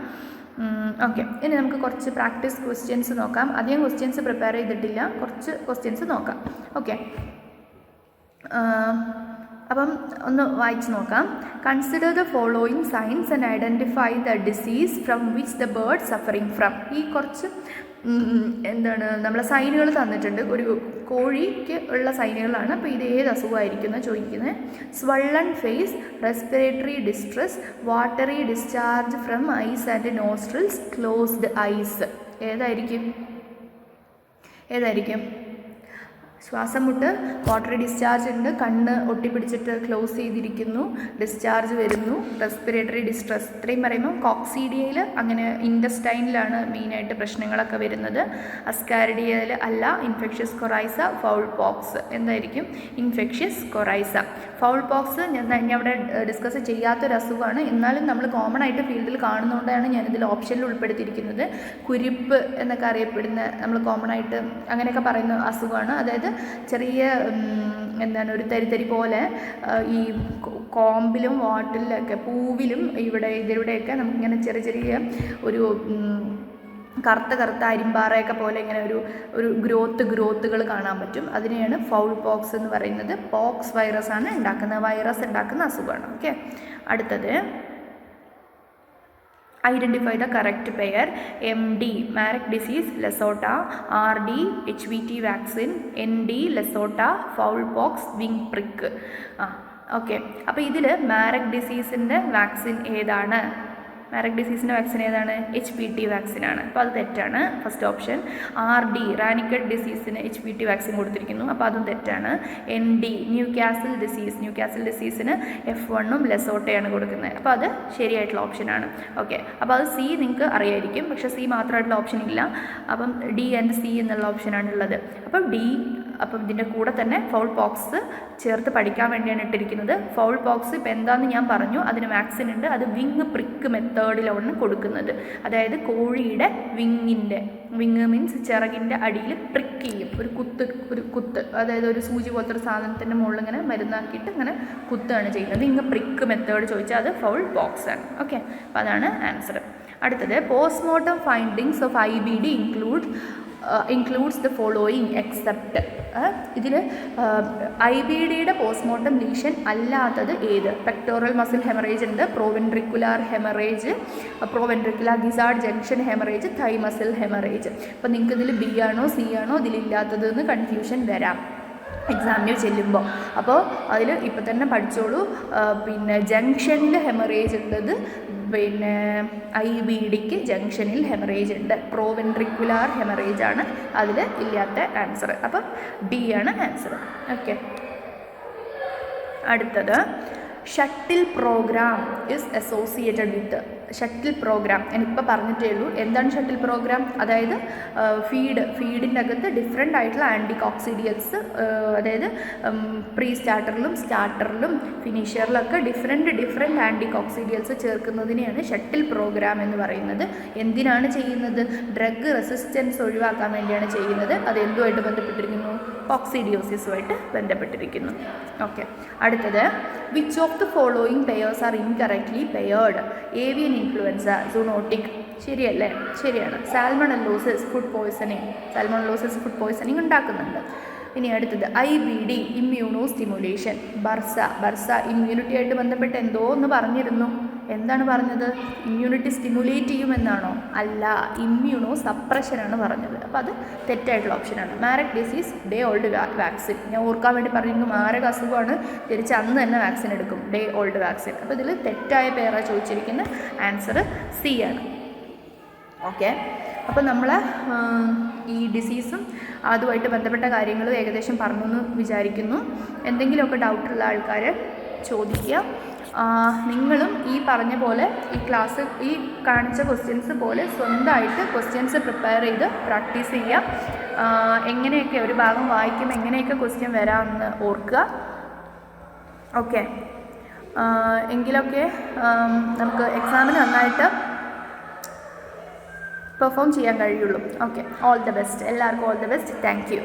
ഓക്കെ, ഇനി നമുക്ക് കുറച്ച് പ്രാക്ടീസ് ക്വസ്റ്റ്യൻസ് നോക്കാം. അധികം ക്വസ്റ്റ്യൻസ് പ്രിപ്പയർ ചെയ്തിട്ടില്ല, കുറച്ച് ക്വസ്റ്റ്യൻസ് നോക്കാം. ഓക്കെ, അപ്പം ഒന്ന് വായിച്ച് നോക്കാം. Consider the following signs and identify the disease from which the bird suffering from. ഈ കുറച്ച് നമ്മളെ സൈനുകൾ തന്നിട്ടുണ്ട്. ഒരു കോഴിക്ക് ഉള്ള സൈനുകളാണ്. അപ്പോൾ ഇത് ഏത് അസുഖമായിരിക്കും ചോദിക്കുന്നത്. Swollen face, respiratory distress, watery discharge from eyes and nostrils, closed eyes. ഏതായിരിക്കും? ശ്വാസം മുട്ട്, വാട്ടറി ഡിസ്ചാർജ് ഉണ്ട്, കണ്ണ് ഒട്ടിപ്പിടിച്ചിട്ട് ക്ലോസ് ചെയ്തിരിക്കുന്നു, ഡിസ്ചാർജ് വരുന്നു, റെസ്പിറേറ്ററി ഡിസ്ട്രസ്. ഇത്രയും പറയുമ്പോൾ കോക്സീഡിയയിൽ അങ്ങനെ ഇൻറ്റസ്റ്റൈനിലാണ് മെയിനായിട്ട് പ്രശ്നങ്ങളൊക്കെ വരുന്നത്. അസ്കാരിഡിയയിൽ അല്ല. Infectious coryza, fowl pox. എന്തായിരിക്കും? Infectious coryza. ഫൗൾ പോക്സ് ഞാൻ അവിടെ ഡിസ്കസ് ചെയ്യാത്തൊരു അസുഖമാണ്, എന്നാലും നമ്മൾ കോമൺ ആയിട്ട് ഫീൽഡിൽ കാണുന്നതുകൊണ്ടാണ് ഞാനിതിൽ ഓപ്ഷനിൽ ഉൾപ്പെടുത്തിയിരിക്കുന്നത്. കുരിപ്പ് എന്നൊക്കെ അറിയപ്പെടുന്ന, നമ്മൾ കോമൺ ആയിട്ട് അങ്ങനെയൊക്കെ പറയുന്ന അസുഖമാണ്. അതായത് ചെറിയ ഒരു തരിതരി പോലെ ഈ കോമ്പിലും വാട്ടിലൊക്കെ പൂവിലും ഇതിലൂടെയൊക്കെ നമുക്കിങ്ങനെ ചെറിയ ഒരു കറുത്ത അരിമ്പാറയൊക്കെ പോലെ ഇങ്ങനെ ഒരു ഗ്രോത്തുകൾ കാണാൻ പറ്റും. അതിനെയാണ് ഫൗൾ പോക്സ് എന്ന് പറയുന്നത്. പോക്സ് വൈറസ് ആണ് വൈറസ് ഉണ്ടാക്കുന്ന അസുഖമാണ്. ഓക്കെ, അടുത്തത് identify the correct pair. MD Marek disease, Lasota. RD HVT vaccine. ND Lasota, fowl pox, wing prick. Okay, അപ്പോൾ ഇതിൽ മാരക് ഡിസീസിൻ്റെ വാക്സിൻ ഏതാണ്? HPT വാക്സിനാണ്. അപ്പോൾ അത് തെറ്റാണ്, first option. RD Ranikhet ഡിസീസിന് HPT vaccine കൊടുത്തിരിക്കുന്നു, അപ്പോൾ അതും തെറ്റാണ്. ND ന്യൂകാസിൽ ഡിസീസിന് F1ഉം ലെസോട്ടയാണ് കൊടുക്കുന്നത്, അപ്പോൾ അത് ശരിയായിട്ടുള്ള ഓപ്ഷനാണ്. ഓക്കെ, അപ്പോൾ അത് C നിങ്ങൾക്ക് അറിയായിരിക്കും, പക്ഷേ C മാത്രമായിട്ടുള്ള ഓപ്ഷൻ ഇല്ല. അപ്പം D ആൻഡ് C എന്നുള്ള ഓപ്ഷനാണ് ഉള്ളത്. അപ്പം D. അപ്പം ഇതിൻ്റെ കൂടെ തന്നെ ഫൗൾ പോക്സ് ചേർത്ത് പഠിക്കാൻ വേണ്ടിയാണ് ഇട്ടിരിക്കുന്നത്. ഫൗൾ പോക്സ് ഇപ്പോൾ എന്താണെന്ന് ഞാൻ പറഞ്ഞു, അതിന് വാക്സിൻ ഉണ്ട്. അത് വിങ് പ്രിക്ക് മെത്തേഡിലാണ് കൊടുക്കുന്നത്. അതായത് കോഴിയുടെ വിങ് മീൻസ് ചിറകിൻ്റെ അടിയിൽ പ്രിക്ക് ചെയ്യും, ഒരു കുത്ത്, അതായത് ഒരു സൂചി പോലത്തെ ഒരു സാധനത്തിൻ്റെ മുകളിൽ ഇങ്ങനെ മരുന്നാക്കിയിട്ട് ഇങ്ങനെ കുത്തുകയാണ് ചെയ്യുന്നത്. വിങ് പ്രിക്ക് മെത്തേഡ് ചോദിച്ചാൽ അത് ഫൗൾ പോക്സ് ആണ്. ഓക്കെ, അപ്പോൾ അതാണ് ആൻസർ. അടുത്തത് postmortem findings of IBD includes the following except. ഇതിൽ IBDയുടെ പോസ്റ്റ്മോർട്ടം ലീഷൻ അല്ലാത്തത് ഏത്? പെക്ടോറൽ മസിൽ ഹെമറേജ് ഉണ്ട്, പ്രോവെൻട്രിക്കുലാർ ഹെമറേജ്, പ്രോവെൻട്രിക്കുലാർ ഗിസാർഡ് ജംഗ്ഷൻ ഹെമറേജ്, തൈ മസിൽ ഹെമറേജ്. അപ്പോൾ നിങ്ങൾക്ക് ഇതിൽ B ആണോ C ആണോ ഇതിലില്ലാത്തത് എന്ന് കൺഫ്യൂഷൻ വരാം എക്സാമിന് ചെല്ലുമ്പോൾ. അപ്പോൾ അതിൽ ഇപ്പോൾ തന്നെ പഠിച്ചോളൂ. പിന്നെ ജംഗ്ഷനിൽ ഹെമറേജ് ഉള്ളത്, പിന്നെ IBDക്ക് ജംഗ്ഷനിൽ ഹെമറേജ് ഉണ്ട്. പ്രോവെൻട്രിക്കുലാർ ഹെമറേജ് ആണ് അതിൽ ഇല്ലാത്ത ആൻസർ. അപ്പം D ആണ് ആൻസർ. ഓക്കെ, അടുത്തത് shuttle program is associated with. Shuttle program ഞാനിപ്പോൾ പറഞ്ഞിട്ടേ ഉള്ളൂ. എന്താണ് ഷട്ടിൽ പ്രോഗ്രാം? അതായത് ഫീഡിൻ്റെ അകത്ത് ഡിഫറെൻ്റ് ആയിട്ടുള്ള ആൻറ്റികോക്സിഡിയൻസ്, അതായത് പ്രീ സ്റ്റാർട്ടറിലും ഫിനിഷറിലൊക്കെ ഡിഫറെൻറ്റ് ആൻറ്റികോക്സിഡിയൻസ് ചേർക്കുന്നതിനെയാണ് ഷട്ടിൽ പ്രോഗ്രാം എന്ന് പറയുന്നത്. എന്തിനാണ് ചെയ്യുന്നത്? ഡ്രഗ് റെസിസ്റ്റൻസ് ഒഴിവാക്കാൻ വേണ്ടിയാണ് ചെയ്യുന്നത്. അത് എന്തുമായിട്ട് ബന്ധപ്പെട്ടിരിക്കുന്നു? കോക്സിഡിയോസിസുമായിട്ട് ബന്ധപ്പെട്ടിരിക്കുന്നു. ഓക്കെ, അടുത്തത് which of the following pairs are incorrectly paired? Avian influenza, zoonotic. ശരിയല്ലേ? ശരിയാണ്. സാൽമണലോസിസ് ഫുഡ് പോയ്സണിങ് ഉണ്ടാക്കുന്നുണ്ട്. ഇനി അടുത്തത് IBD, immuno stimulation. Bursa immunity ആയിട്ട് ബന്ധപ്പെട്ട് എന്തോ ഒന്ന് പറഞ്ഞിരുന്നു. എന്താണ് പറഞ്ഞത്? ഇമ്മ്യൂണിറ്റി സ്റ്റിമുലേറ്റ് ചെയ്യുമെന്നാണോ? അല്ല, ഇമ്മ്യൂണോ സപ്രഷനാണ് പറഞ്ഞത്. അപ്പോൾ അത് തെറ്റായിട്ടുള്ള ഓപ്ഷനാണ്. Marek disease, day old vaccine. ഞാൻ ഓർക്കാൻ വേണ്ടി പറയുന്നു, മാരക അസുഖമാണ്, തിരിച്ച് അന്ന് തന്നെ വാക്സിൻ എടുക്കും, ഡേ ഓൾഡ് വാക്സിൻ. അപ്പോൾ ഇതിൽ തെറ്റായ പേരാണ് ചോദിച്ചിരിക്കുന്ന ആൻസർ C ആണ്. ഓക്കെ, അപ്പോൾ നമ്മൾ ഈ ഡിസീസും അതുമായിട്ട് ബന്ധപ്പെട്ട കാര്യങ്ങളും ഏകദേശം പറഞ്ഞു എന്ന് വിചാരിക്കുന്നു. എന്തെങ്കിലുമൊക്കെ ഡൗട്ടുള്ള ആൾക്കാർ ചോദിക്കുക. നിങ്ങളും ഈ പറഞ്ഞ പോലെ ഈ കാണിച്ച ക്വസ്റ്റ്യൻസ് പോലെ സ്വന്തമായിട്ട് ക്വസ്റ്റ്യൻസ് പ്രിപ്പയർ ചെയ്ത് പ്രാക്ടീസ് ചെയ്യുക. എങ്ങനെയൊക്കെ ഒരു ഭാഗം വായിക്കുമ്പോൾ എങ്ങനെയൊക്കെ ക്വസ്റ്റ്യൻ വരാമെന്ന് ഓർക്കുക. ഓക്കെ, എങ്കിലൊക്കെ നമുക്ക് എക്സാമിന് നന്നായിട്ട് പെർഫോം ചെയ്യാൻ കഴിയുള്ളൂ. Okay, all the best. എല്ലാവർക്കും all the best. Thank U.